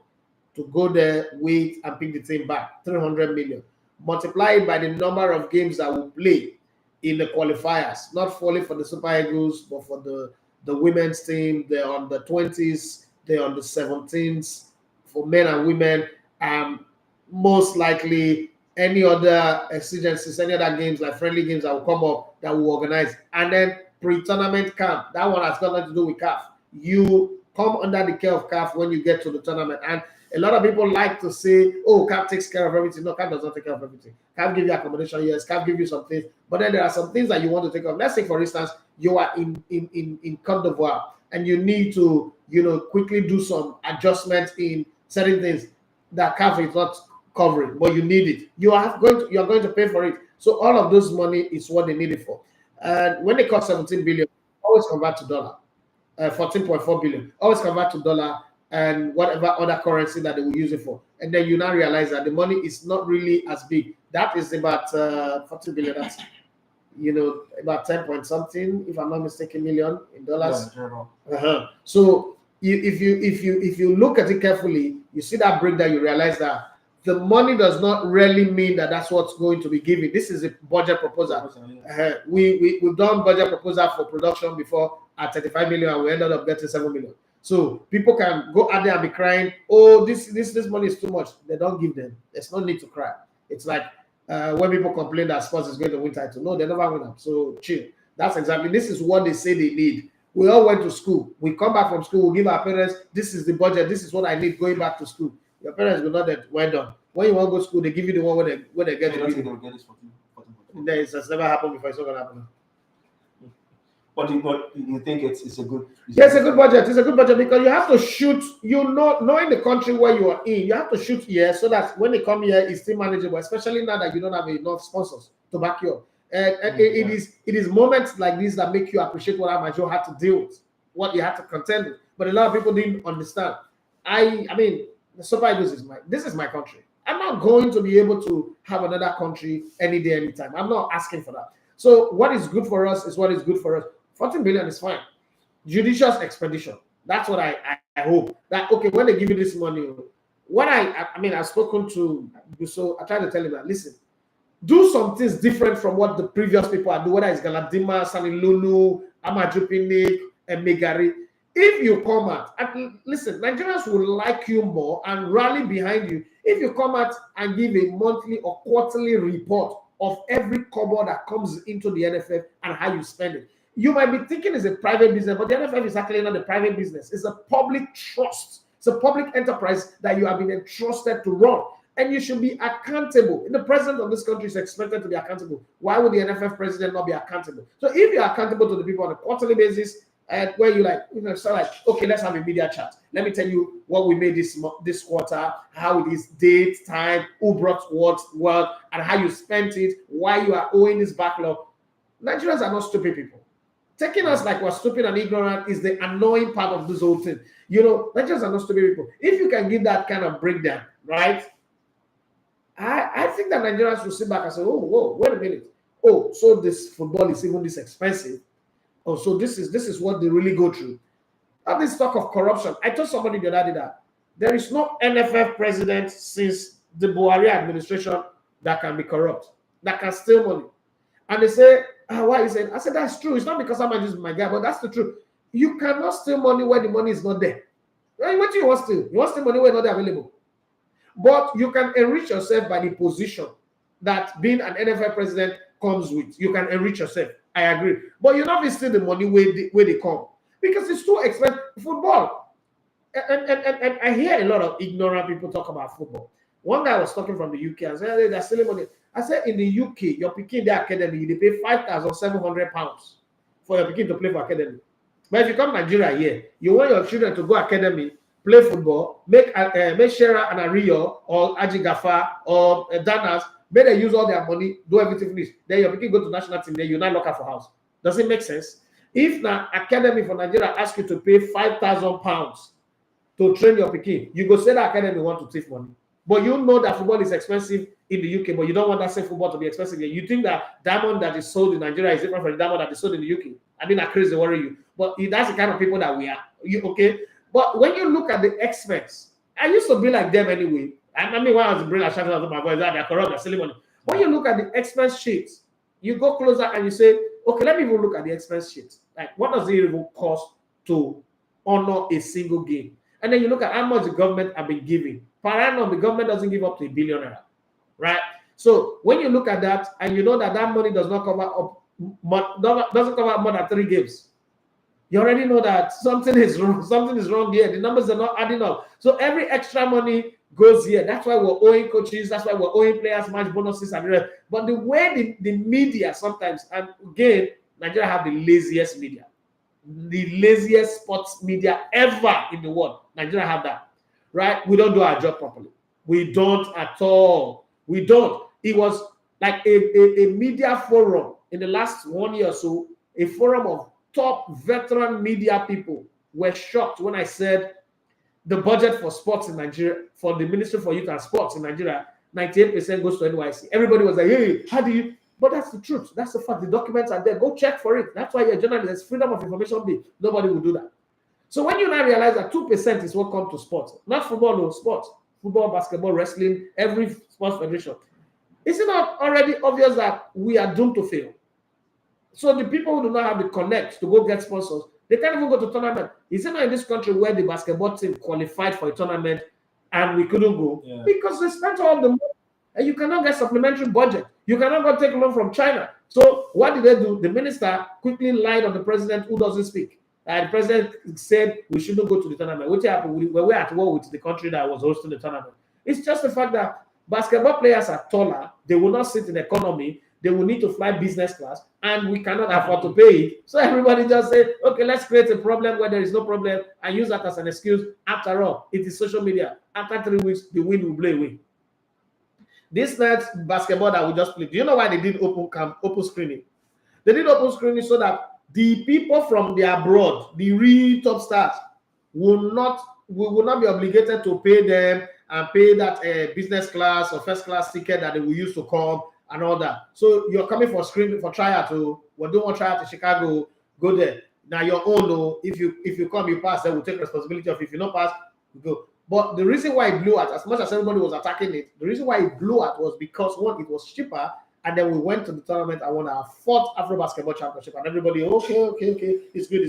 to go there, wait, and pick the team back. 300 million. Multiply it by the number of games that we play in the qualifiers, not only for the Super Eagles, but for the women's team. They're on the 20s, they're on the 17s, for men and women. Most likely any other exigencies, any other games like friendly games that will come up that will organize. And then pre-tournament camp, that one has got nothing to do with CAF. You come under the care of CAF when you get to the tournament. And a lot of people like to say, oh, CAF takes care of everything. No, CAF does not take care of everything. CAF give you accommodation, yes, CAF give you some things. But then there are some things that you want to take off. Let's say, for instance, you are in Cote d'Ivoire and you need to, quickly do some adjustments in certain things that CAF is not covering, but you need it. You are going to pay for it. So all of those money is what they need it for. And when they cost 17 billion, always convert to dollar. 14.4 billion. Always convert to dollar and whatever other currency that they will use it for. And then you now realize that the money is not really as big. That is about 40 billion. That's about 10 point something, if I'm not mistaken, million in dollars. Yeah, So if you look at it carefully, you see that breakdown, you realize that the money does not really mean that that's what's going to be given. This is a budget proposal. We've done budget proposal for production before at 35 million, and we ended up getting 7 million. So people can go out there and be crying, oh, this money is too much. They don't give them. There's no need to cry. It's like when people complain that sports is going to win title. No, they never win them. So chill. That's exactly, this is what they say they need. We all went to school. We come back from school, we give our parents, this is the budget, this is what I need going back to school. Your parents will not that well done. When you want to go to school, they give you the one where they get the It's never happened before. It's not going to happen. But you think it's a good? Yes, it's a good budget. It's a good budget because you have to shoot. Knowing the country where you are in, you have to shoot here so that when they come here, it's still manageable. Especially now that you don't have enough sponsors to back you up. And it is moments like this that make you appreciate what Amateur had to deal with, what you had to contend with. But a lot of people didn't understand. I mean, the Super Eagles this is my country. I'm not going to be able to have another country any day, anytime. I'm not asking for that. So what is good for us is what is good for us. 14 billion is fine. Judicious expedition. That's what I hope. That okay, when they give you this money, what I've spoken to so I try to tell him that listen, do some things different from what the previous people are doing, whether it's Galadima, Sanilulu, Amajupinik, and Megari. If you come out and listen, Nigerians will like you more and rally behind you if you come out and give a monthly or quarterly report of every kobo that comes into the NFF and how you spend it. You might be thinking it's a private business, but the NFF is actually not a private business. It's a public trust. It's a public enterprise that you have been entrusted to run. And you should be accountable. The president of this country is expected to be accountable. Why would the NFF president not be accountable? So if you're accountable to the people on a quarterly basis, and where you start like, okay, let's have a media chat. Let me tell you what we made this quarter, how it is, date, time, who brought what, and how you spent it, why you are owing this backlog. Nigerians are not stupid people. Taking us like we're stupid and ignorant is the annoying part of this whole thing. Nigerians are not stupid people. If you can give that kind of breakdown, right? I think that Nigerians will sit back and say, oh, whoa, wait a minute. Oh, so this football is even this expensive. Oh, so this is what they really go through. Not this talk of corruption. I told somebody the other day that there is no NFF president since the Buhari administration that can be corrupt, that can steal money. And they say, why is it? I said, that's true. It's not because I'm just my guy, but that's the truth. You cannot steal money where the money is not there. What do you want to steal? You want to steal money where it's not available. But you can enrich yourself by the position that being an NFL president comes with. You can enrich yourself. I agree. But you're not steal the money where they come. Because it's too expensive. Football. And I hear a lot of ignorant people talk about football. One guy was talking from the UK and said, hey, they're stealing money. I said, in the UK, your Pekin, the academy, they pay £5,700 for your Pekin to play for academy. But if you come to Nigeria here, you want your children to go academy, play football, make Shera and Ario or Ajigafa or Danas, may they use all their money, do everything finish. Then your Pekin go to national team, then you're not local for house. Does it make sense? If the academy for Nigeria asks you to pay £5,000 to train your Pekin, you go say the academy want to take money. But you know that football is expensive in the UK, but you don't want that same football to be expensive here. You think that diamond that is sold in Nigeria is different from the diamond that is sold in the UK. I mean, that crazy worry you. But that's the kind of people that we are. Okay? But when you look at the expense, I used to be like them anyway. I mean, when I was in Britain, I shouted out to my boys that they're corrupt, they're silly money. When you look at the expense sheets, you go closer and you say, okay, let me even look at the expense sheet. Like, what does it even cost to honor a single game? And then you look at how much the government have been giving. Per annum, the government doesn't give up to $1 billion, right? So when you look at that, and you know that that money does not cover up, doesn't cover more than 3 games, you already know that something is wrong. Something is wrong here. The numbers are not adding up. So every extra money goes here. That's why we're owing coaches. That's why we're owing players match bonuses and the rest. But the way the media sometimes, and again, Nigeria have the laziest media. the laziest sports media ever in the world. Nigeria have that, right? We don't do our job properly. We don't at all. We don't. It was like a media forum in the last 1 year or so, a forum of top veteran media people were shocked when I said the budget for sports in Nigeria, for the Ministry for Youth and Sports in Nigeria, 98% goes to NYC. Everybody was like, hey, how do you? But that's the truth. That's the fact. The documents are there. Go check for it. That's why you're a journalist. There's freedom of information bill. Nobody will do that. So when you now realize that 2% is what comes to sports, not football, no, sports, football, basketball, wrestling, every sports federation, is it not already obvious that we are doomed to fail? So the people who do not have the connect to go get sponsors, they can't even go to tournament. Is it not in this country where the basketball team qualified for a tournament and we couldn't go? Yeah. Because they spent all the money and you cannot get supplementary budget. You cannot go take loan from China. So what did they do? The minister quickly lied on the president who doesn't speak. The president said we shouldn't go to the tournament. What happened? We were at war with the country that was hosting the tournament. It's just the fact that basketball players are taller. They will not sit in economy. They will need to fly business class, and we cannot afford to pay it. So everybody just say, okay, let's create a problem where there is no problem and use that as an excuse. After all, it is social media. After 3 weeks, the wind will blow away. This next basketball that we just played, do you know why they did open screening? They did open screening so that the people from the abroad, the real top stars, will not be obligated to pay them and pay that business class or first class ticket that they will use to come and all that. So you're coming for screening for tryout to, we're doing one tryout in Chicago, go there. Now your own, though, if you come, you pass, then we'll take responsibility of it. If you don't pass, you go. But the reason why it blew out, as much as everybody was attacking it, the reason why it blew out was because one, it was cheaper, and then we went to the tournament and won our 4th Afro Basketball Championship, and everybody, okay, it's good.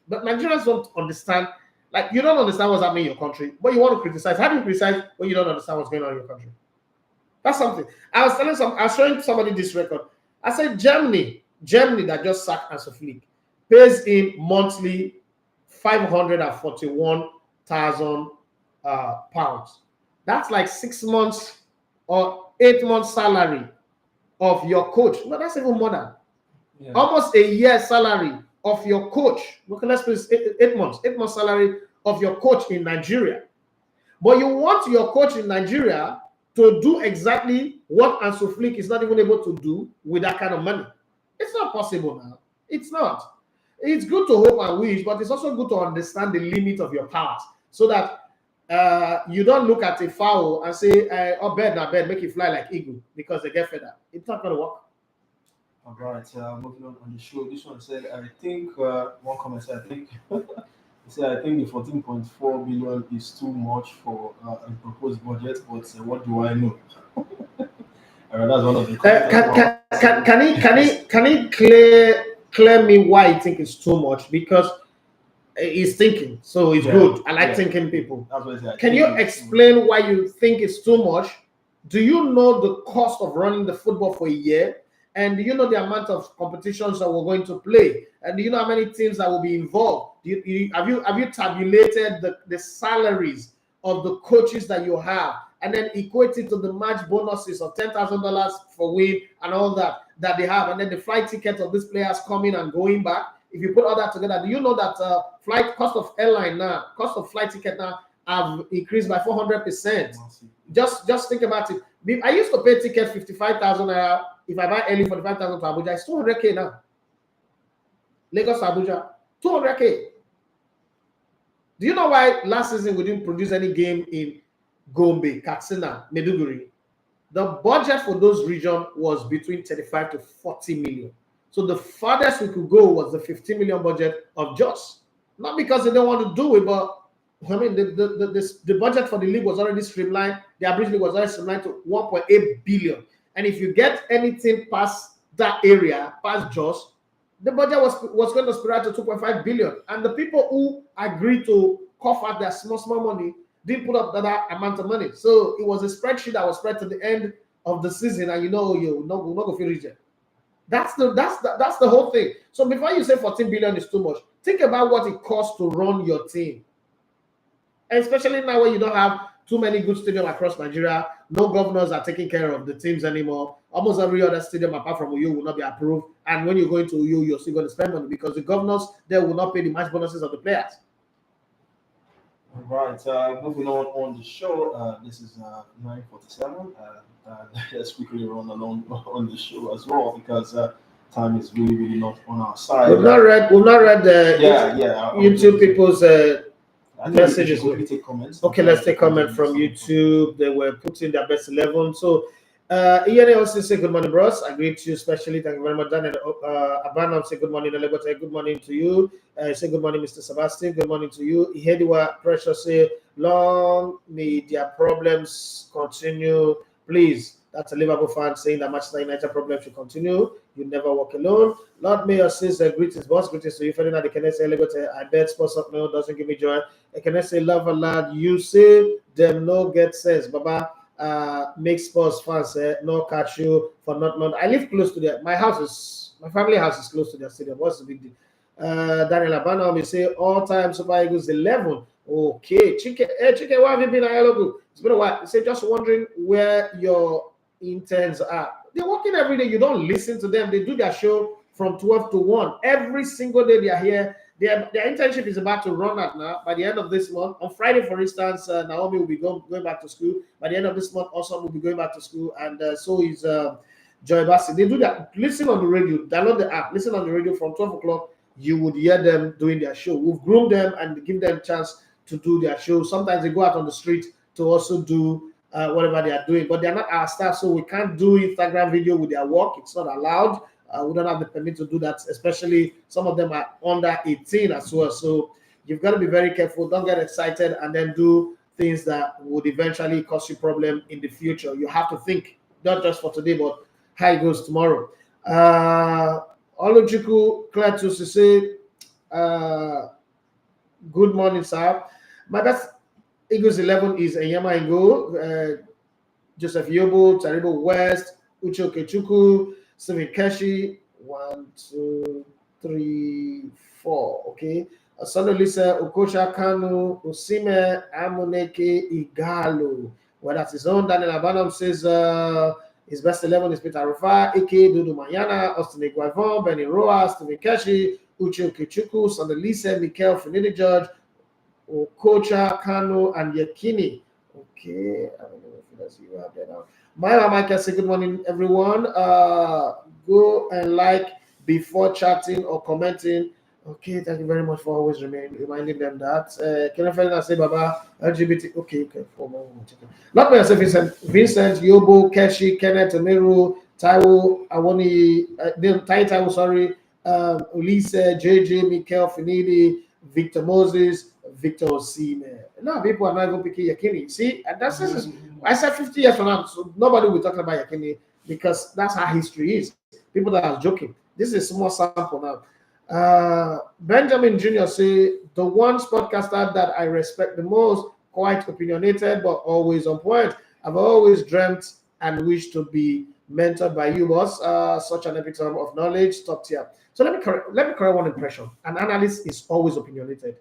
But Nigerians don't understand. Like, you don't understand what's happening in your country, but you want to criticize. How do you criticize when you don't understand what's going on in your country? That's something. I was showing somebody this record. I said Germany that just sacked Hansi Flick pays in monthly 541,000 pounds. That's like 6 months or 8 months salary of your coach. No, that's even more than almost a year's salary of your coach. Okay, let's put 8 months salary of your coach in Nigeria. But you want your coach in Nigeria to do exactly what Hansi Flick is not even able to do with that kind of money. It's not possible now. It's not. It's good to hope and wish, but it's also good to understand the limit of your powers so that you don't look at a fowl and say, oh, bed, make it fly like eagle because they get fed up. It's not going to work. All right, moving on the show. This one said, I think, one comment said, I think the 14.4 billion is too much for a proposed budget, but what do I know? That's one of the can he clear me why you think it's too much? Because he's thinking, so it's good. I like thinking people. Can you explain why you think it's too much? Do you know the cost of running the football for a year? And do you know the amount of competitions that we're going to play? And do you know how many teams that will be involved? Have you tabulated the salaries of the coaches that you have, and then equate it to the match bonuses of $10,000 for win and all that they have, and then the flight tickets of these players coming and going back? If you put all that together, do you know that cost of flight ticket now have increased by 400%? Just think about it. I used to pay ticket 55,000 naira. If I buy early 45,000 to Abuja, it's 200K now. Lagos to Abuja, 200K. Do you know why last season we didn't produce any game in Gombe, Katsina, Meduguri? The budget for those regions was between 35 to 40 million. So the farthest we could go was the 15 million budget of Jos. Not because they don't want to do it, but I mean, the budget for the league was already streamlined. The average league was already streamlined to 1.8 billion. And if you get anything past that area, past Jos, the budget was going to spiral to 2.5 billion. And the people who agreed to cough out their small money didn't put up that amount of money. So it was a spreadsheet that was spread to the end of the season, and you're not going to reach it. That's the whole thing. So before you say 14 billion is too much, think about what it costs to run your team. And especially now when you don't have too many good stadiums across Nigeria. No governors are taking care of the teams anymore. Almost every other stadium apart from Uyo will not be approved. And when you're going to Uyo, you're still going to spend money because the governors there will not pay the match bonuses of the players. Right. Moving on the show. This is 9:47. Let's quickly run along on the show as well because time is really not on our side. We've not read the YouTube people's messages. Take comments. Okay, let's take comment from YouTube. They were putting their best 11. So Ian also say good morning, bros. I greet you especially. Thank you very much. Daniel Abanam say good morning. Good morning to you. Say good morning, Mr. Sebastian. Good morning to you. Ihediwa Precious say long may their problems continue. Please. That's a Liverpool fan saying that Manchester United problem should continue. You never walk alone. Lord Mayor says greetings, boss. Greetings to you. Ferdinand, I can say, I bet Sports Up Mail doesn't give me joy. I can say, love a lad. You say them no get sense, Baba. Make sports fans no catch you for not. I live close to that. My family house is close to their stadium. What's the big deal? Daniel Abana may say all-time Super Eagles 11. Okay, Chike, why have you been at Yellow? It's been a while. Say just wondering where your interns are. They're working every day. You don't listen to them. They do their show from 12 to 1 every single day. They are here. Their internship is about to run out now. By the end of this month, on Friday, for instance, Naomi will be going back to school. By the end of this month, also will be going back to school, and so is Joy Bassi. They do that. Listen on the radio. Download the app. Listen on the radio from 12 o'clock. You would hear them doing their show. We've groomed them and give them a chance to do their show. Sometimes they go out on the street to also do whatever they are doing, but they're not our staff, so we can't do Instagram video with their work. It's not allowed. We don't have the permit to do that, especially some of them are under 18 as well. So you've got to be very careful. Don't get excited and then do things that would eventually cause you problem in the future. You have to think, not just for today, but how it goes tomorrow. Oluchiku Kletus to say, good morning, sir. My best Eagles 11 is Enyama Ingo, Joseph Yobo, Taribo West, Ucho Kechuku, Steven Keshi, 1, 2, 3, 4. Okay. Asano Lisa, Okosha Kanu, Osime, Amoneke, Igalo. Well, that's his own. Daniel Abanam says his best 11 is Peter Rufa, Ike, Dudu Mayana, Austin Iguavon, Benny Roa, Steven Keshi, Ucho Kechuku, Asano Lisa, Mikel Finidi George, Okocha, Kanu, and Yakini. Okay, I don't know if that's you out there now. Maya Michael say good morning, everyone. Go and like before chatting or commenting. Okay, thank you very much for always reminding them that. Can I say Baba LGBT? Okay. Not by yourself, Vincent, Yobo, Keshi, Kenneth, Omeru, Taiwo, Awoni, Taiwo, sorry, Ulisse, JJ, Mikel, Finidi, Victor Moses, Victor Osime. Now people are not even picking Yakini. See, and that's I said 50 years from now, so nobody will be talking about Yakini because that's how history is. People that are joking. This is a small sample now. Benjamin Jr. say the one podcaster that I respect the most, quite opinionated but always on point. I've always dreamt and wished to be mentored by you, boss. Such an epitome of knowledge, top tier. So let me correct one impression. An analyst is always opinionated.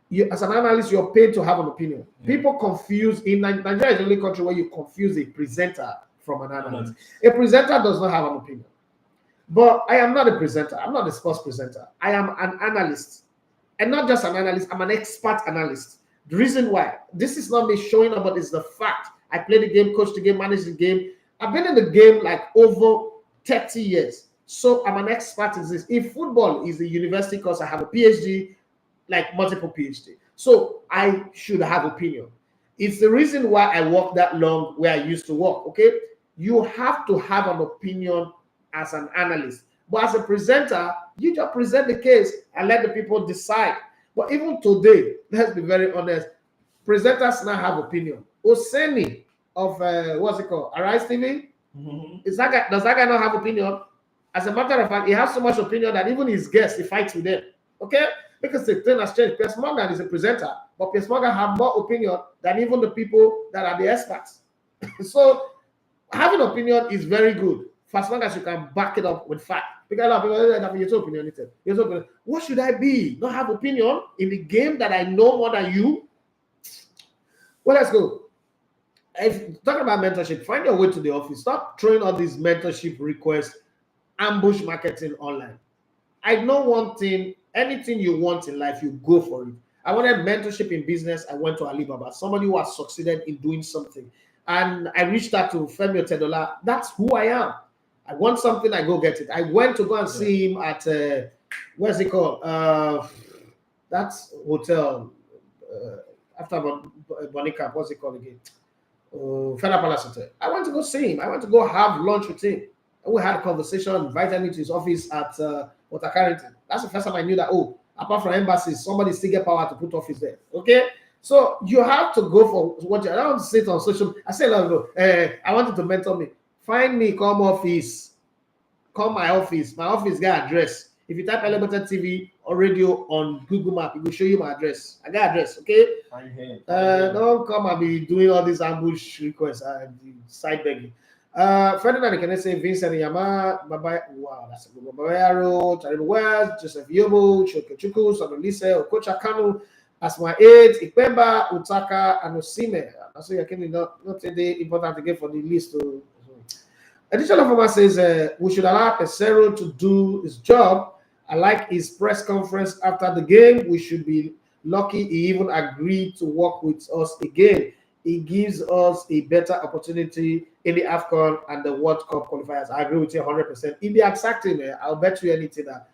You, as an analyst, you're paid to have an opinion. Yeah. People confuse, in Nigeria is the only country where you confuse a presenter from an analyst. A presenter does not have an opinion. But I am not a presenter. I'm not a sports presenter. I am an analyst. And not just an analyst, I'm an expert analyst. The reason why, this is not me showing up, but it's the fact. I play the game, coach the game, manage the game. I've been in the game like over 30 years. So I'm an expert in this. If football is a university course, I have a PhD, like multiple PhD. So I should have opinion. It's the reason why I work that long where I used to work, okay? You have to have an opinion as an analyst. But as a presenter, you just present the case and let the people decide. But even today, let's be very honest, presenters now have opinion. Oseni of, what's it called? Arise TV? Mm-hmm. Does that guy not have opinion? As a matter of fact, he has so much opinion that even his guests, he fights with them. Okay? Because the thing has changed. Piers Morgan is a presenter, but Piers Morgan have more opinion than even the people that are the experts. So having opinion is very good, for as long as you can back it up with fact. Because a lot of people have your opinion. What should I be? Not have opinion in the game that I know more than you? Well, let's go. if talking about mentorship, find your way to the office. Stop throwing all these mentorship requests, ambush marketing online. I know one thing, anything you want in life, you go for it. I wanted mentorship in business. I went to Alibaba, somebody who has succeeded in doing something. And I reached out to Femi Otedola. That's who I am. I want something, I go get it. I went to go and see him at, where's it called? That's hotel. After Bonica, what's it called again? Federal Palace Hotel. I went to go see him. I went to go have lunch with him. And we had a conversation, invited me to his office at Water Carrington. That's the first time I knew that, apart from embassies, somebody still get power to put office there. Okay? So you have to go for what you, I don't want to sit on social. I say, I wanted to mentor me. Find me, come office. Come my office. My office got address. If you type Elevated TV or radio on Google Map, it will show you my address. I got address, okay? Don't come and be doing all these ambush requests and side begging. Ferdinand, can I say Vincent Yama, Baba? Wow, that's a good one. Babayaro, Taribo West, Joseph Yobo, Chokochuku, Sonolise, Okocha Kanu, Asma 8, Ikpemba, Utaka, and Osime. So you can not today important again for the list. Additional format says we should allow Pesero to do his job. I like his press conference after the game. We should be lucky he even agreed to work with us again. It gives us a better opportunity in the AFCON and the World Cup qualifiers. I agree with you 100%. If they accept him, I'll bet you anything that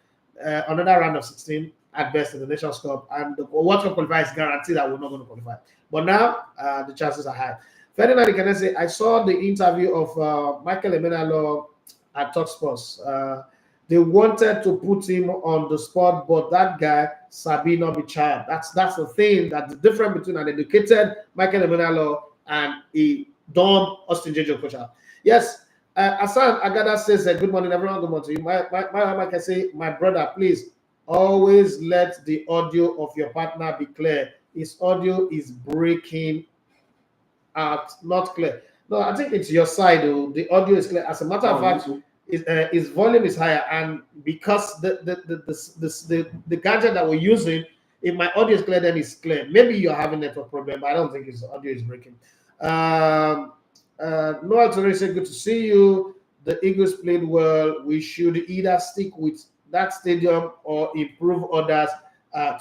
another round of 16 at best in the Nations Cup, and the World Cup qualifier is guaranteed that we're not going to qualify. But now the chances are high. Ferdinand, can I say, I saw the interview of Michael Emenalo at TalkSports. They wanted to put him on the spot, but that guy, Sabino Bichard, that's the thing, that the difference between an educated Michael Emenalo and a dumb Austin Jejo Kocha. Yes, Hassan Agada says, good morning, everyone. Good morning to you. My can say, my brother, please always let the audio of your partner be clear. His audio is breaking out, not clear. No, I think it's your side, though. The audio is clear. As a matter of fact, his volume is higher, and because the gadget that we're using, if my audio is clear, then it's clear. Maybe you're having network problem, but I don't think his audio is breaking. Noel Torre said, good to see you. The Eagles played well. We should either stick with that stadium or improve others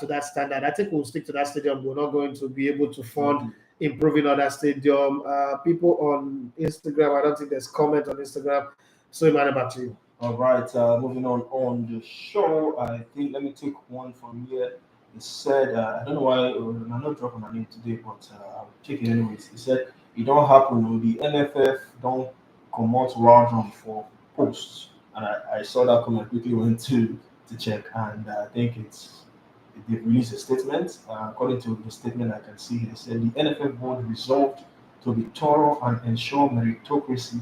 to that standard. I think we'll stick to that stadium. We're not going to be able to fund improving other stadium. People on Instagram, I don't think there's comment on Instagram. So, man, back to you. All right, moving on the show. I think let me take one from here. It said, I don't know why I'm not dropping my name today, but I'll take it anyways. It said, it don't happen when the NFF don't come out wild drum for posts. And I saw that comment, quickly went to check, and I think they released a statement. According to the statement I can see, they said the NFF board resolved to be thorough and ensure meritocracy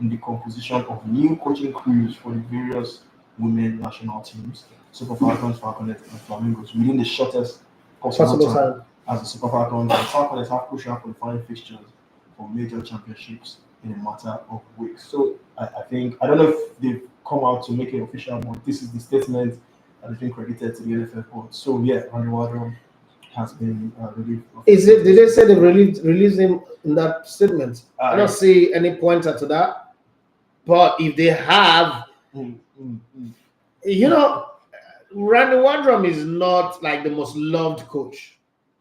in the composition of new coaching crews for the various women national teams, Super Falcons, Falconets, and Flamingos, within the shortest possible time, as the Super Falcons and Falconets have crucial qualifying fixtures for major championships in a matter of weeks. So I think, I don't know if they've come out to make it official, but this is the statement that has been credited to the NFF board. So yeah, Randy Wardrum has been released. Did they say they released him in that statement? I don't see any pointer to that. But if they have, you know, Randy Wardrum is not like the most loved coach.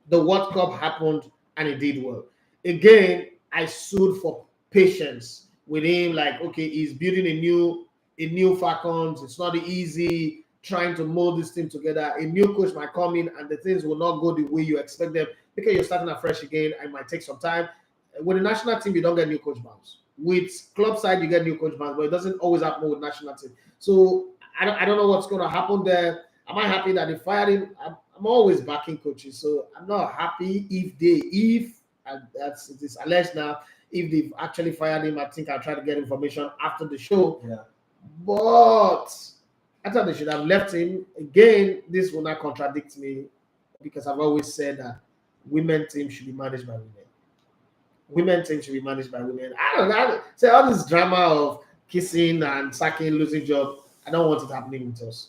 The World Cup happened and he did well. Again, I sued for patience with him. Like, okay, he's building a new Falcons. It's not easy trying to mold this team together. A new coach might come in and the things will not go the way you expect them because you're starting afresh again. It might take some time. With the national team, you don't get new coach bounce. With club side, you get new coach bounce, but it doesn't always happen with national team. So I don't know what's going to happen there. Am I happy that they fired him? I'm always backing coaches, so I'm not happy if that's it is alleged now. If they've actually fired him, I think I'll try to get information after the show. Yeah. But I thought they should have left him. Again, this will not contradict me because I've always said that women teams should be managed by women. Women teams should be managed by women. I don't know. Say all this drama of kissing and sacking, losing job. I don't want it happening with us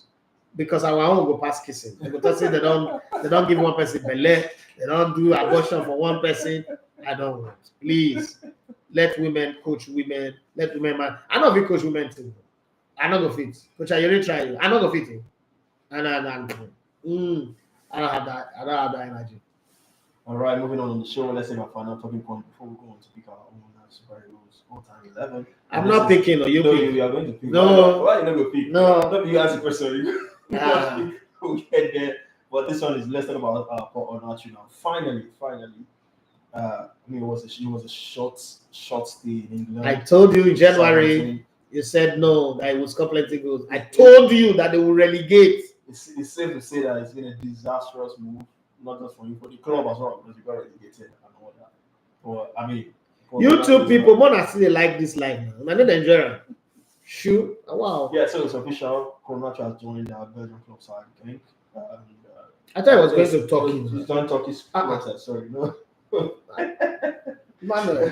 because our own go past kissing. They go say they don't give one person belay. They don't do abortion for one person. I don't want. Please, let women coach women, let women man. I know if you coach women too. I know go fit. Coach, I really try you. I know go fit you. And I don't have that. I don't have that energy. All right, moving on the show. Let's say my final talking point before we go on to pick our own superheroes all time 11. I'm not picking, or you No, pick. you are going to pick. No. Why you not going to pick? No. Let me ask a question. You Ah. pick. We'll get there. But this one is less than about Paul Onachu now. Finally. I mean, it was a short stay in England. I told you in January, Southampton. you said no, that it was completely good. I told you that they will relegate. It's safe to say that it's been a disastrous move, not just for you, for the club as well, because you got relegated and all that. But I mean, YouTube people, more than still like this life now. I know the Nigerian. Shoot. Wow. Yeah, so it's official. Konacho has joined our Belgian club side, I think. I thought I was going to talk. He's done Turkish website, sorry, no. Manuel.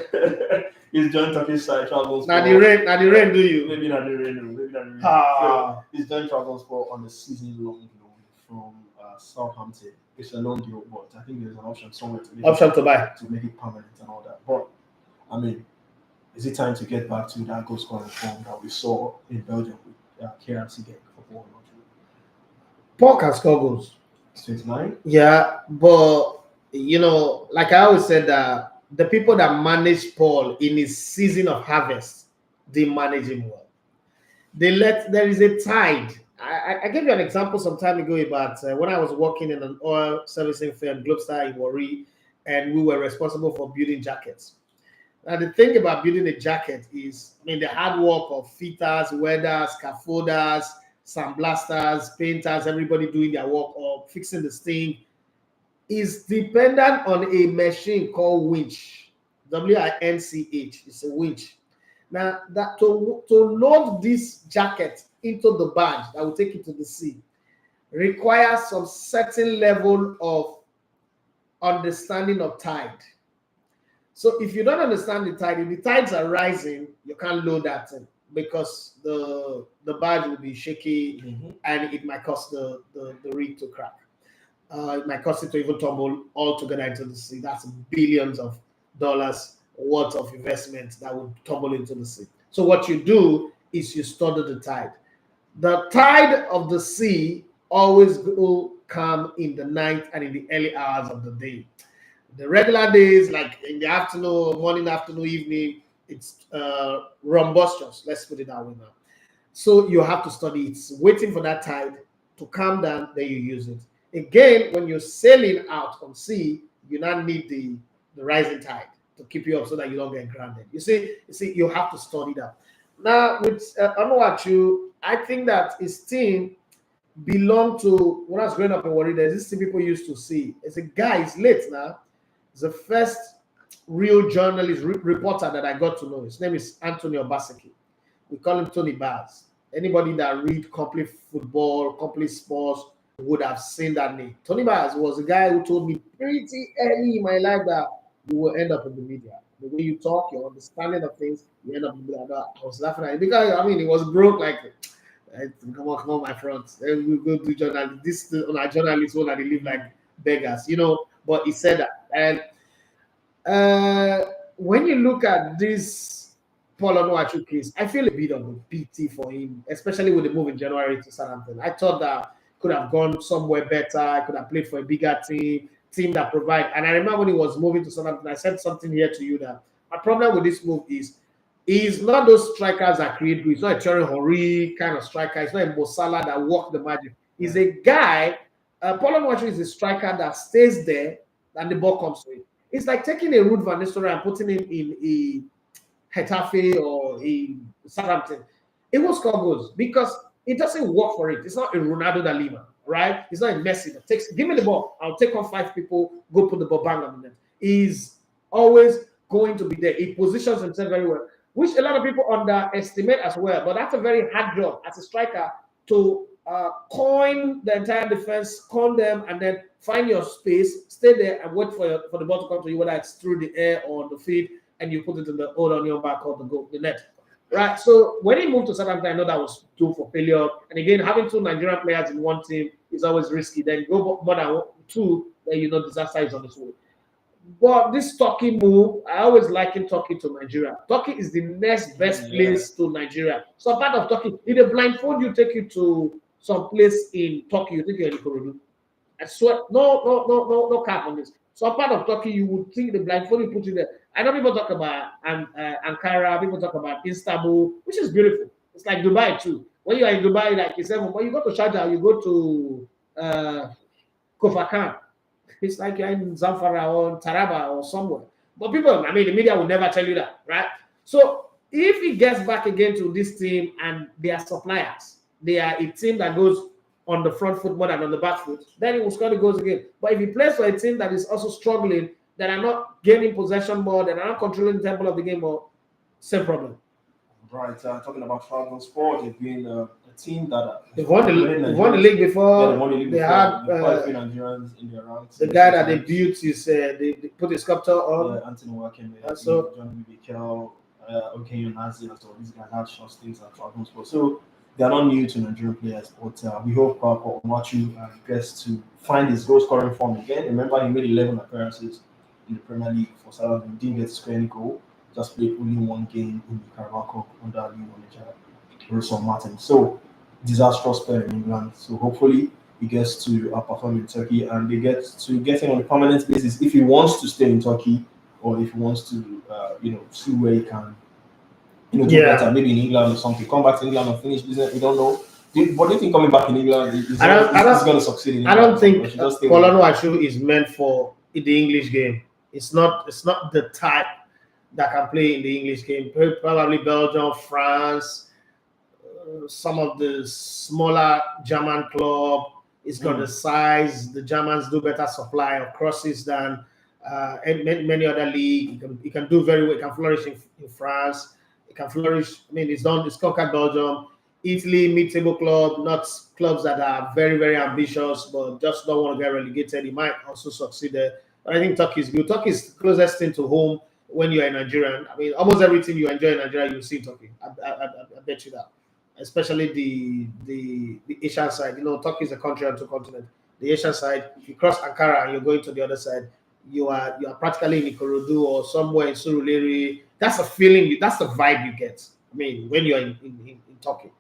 He's done Turkish side travels. Now the rain do you? Maybe not the rain. Ah. So he's done travels for on a season-long loan from Southampton. It's a loan deal, but I think there's an option somewhere to make it permanent and all that. But I mean, is it time to get back to that goal scoring form that we saw in Belgium with KRC getting for Paul? Paul can score goals. 29. Yeah, but you know, like I always said, that the people that manage Paul in his season of harvest, they manage him well. There is a tide. I gave you an example some time ago about when I was working in an oil servicing firm, Globestar in Warri, and we were responsible for building jackets. Now, the thing about building a jacket is, I mean, the hard work of fitters, welders, scaffolders, sandblasters, painters, everybody doing their work or fixing the sting is dependent on a machine called winch. WINCH. It's a winch. Now, that to load this jacket into the barge that will take it to the sea requires some certain level of understanding of tide. So if you don't understand the tide, if the tides are rising, you can't load that thing because the barge will be shaky and it might cause the rig to crack. It might cost it to even tumble altogether into the sea. That's billions of dollars worth of investment that would tumble into the sea. So what you do is you study the tide. The tide of the sea always will come in the night and in the early hours of the day. The regular days, like in the afternoon, morning, afternoon, evening, it's rumbustious. Let's put it that way now. So you have to study. It's waiting for that tide to calm down, then you use it. Again, when you're sailing out on sea, you now need the rising tide to keep you up so that you don't get grounded. You see, you have to study that. Now, with Onuachu, I think that his team belonged to, when I was growing up in Warri, there's this thing people used to see. It's a guy, he's late now. He's the first real journalist, reporter that I got to know. His name is Antony Obaseki. We call him Tony Bars. Anybody that read complete football, complete sports, would have seen that name. Tony Bars was a guy who told me pretty early in my life that you will end up in the media. The way you talk, your understanding of things, you end up in the media. I was laughing at it because I mean, it was broke like, come on, my friend. We go do journalism. This on our journalists one that they live like beggars, you know. But he said that, and when you look at this Paul Onuachu case, I feel a bit of a pity for him, especially with the move in January to Southampton. I thought that could have gone somewhere better. I could have played for a bigger team that provide. And I remember when he was moving to Southampton, I said something here to you that my problem with this move is he's not those strikers that create goals. He's not a Thierry Henry kind of striker. He's not a Mo Salah that work the magic. He's a guy. Paul Onuachu is a striker that stays there and the ball comes to him. It's like taking a Ruud van Nistelrooy and putting him in a Getafe or a Southampton. It will score goals because it doesn't work for it. It's not a Ronaldo da Lima, right? It's not a Messi that takes, give me the ball. I'll take on 5 people, go put the ball bang on the net. He's always going to be there. He positions himself very well, which a lot of people underestimate as well. But that's a very hard job as a striker to coin the entire defense, con them, and then find your space, stay there and wait for the ball to come to you, whether it's through the air or on the feet, and you put it in the hold on your back or the net. Right. So when he moved to Southampton, I know that was due for failure. And again, having 2 Nigerian players in one team is always risky. Then go more than 2, then you know disaster is on its way. But this Turkey move, I always liken Turkey to Nigeria. Turkey is the next best place to Nigeria. So part of Turkey, if they blindfold you, take you to some place in Turkey, you think you're in Ikorodu. I swear, no cap on this. So part of Turkey, you would think the blindfold you put you there. I know people talk about Ankara, people talk about Istanbul, which is beautiful. It's like Dubai too. When you are in Dubai, like you said, when you go to Sharjah, you go to Kofakan. It's like you're in Zamfara or Taraba or somewhere. But people, I mean, the media will never tell you that, right? So if he gets back again to this team and they are suppliers, they are a team that goes on the front foot more than on the back foot, then he will score the goals again. But if he plays for a team that is also struggling, that are not gaining possession more, that are not controlling the tempo of the game more, same problem. Right, talking about Trabzonspor, they've been a team that they've won the league before. Yeah, they won the league they before. had quite a few Nigerians in their ranks. The guy that they built is they put a sculpture on. Yeah, Antony So John Mikel, okay, Nazi, and so these guys had short things at Trabzonspor. So they are not new to Nigerian players, but we hope Omachu gets to find his goal scoring form again. Remember, he made 11 appearances in the Premier League for Southampton. Didn't get to score any goal. Just played only one game in the Carabao Cup under new manager Russell Martin. So disastrous player in England. So hopefully he gets to perform in Turkey and they get him on a permanent basis if he wants to stay in Turkey or if he wants to see where he can do better, maybe in England or something. Come back to England and finish business. We don't know. What do you think coming back in England is going to succeed in England? I don't think Kolonu Ashu is meant for the English game. It's not the type that can play in the English game. Probably Belgium, France, some of the smaller German club. It's got the size. The Germans do better supply of crosses than many other league. He can do very well. He can flourish in France. He can flourish. I mean, it's conquered Belgium. Italy, mid-table club, not clubs that are very, very ambitious, but just don't want to get relegated. He might also succeed there. But I think Turkey is good. Turkey is the closest thing to home when you're a Nigerian. I mean, almost everything you enjoy in Nigeria, you see in Turkey. I bet you that. Especially the Asian side. Turkey is a country on two continents. The Asian side, if you cross Ankara and you're going to the other side, you are practically in Ikorodu or somewhere in Surulere. That's a feeling. That's the vibe you get. I mean, when you're in Turkey.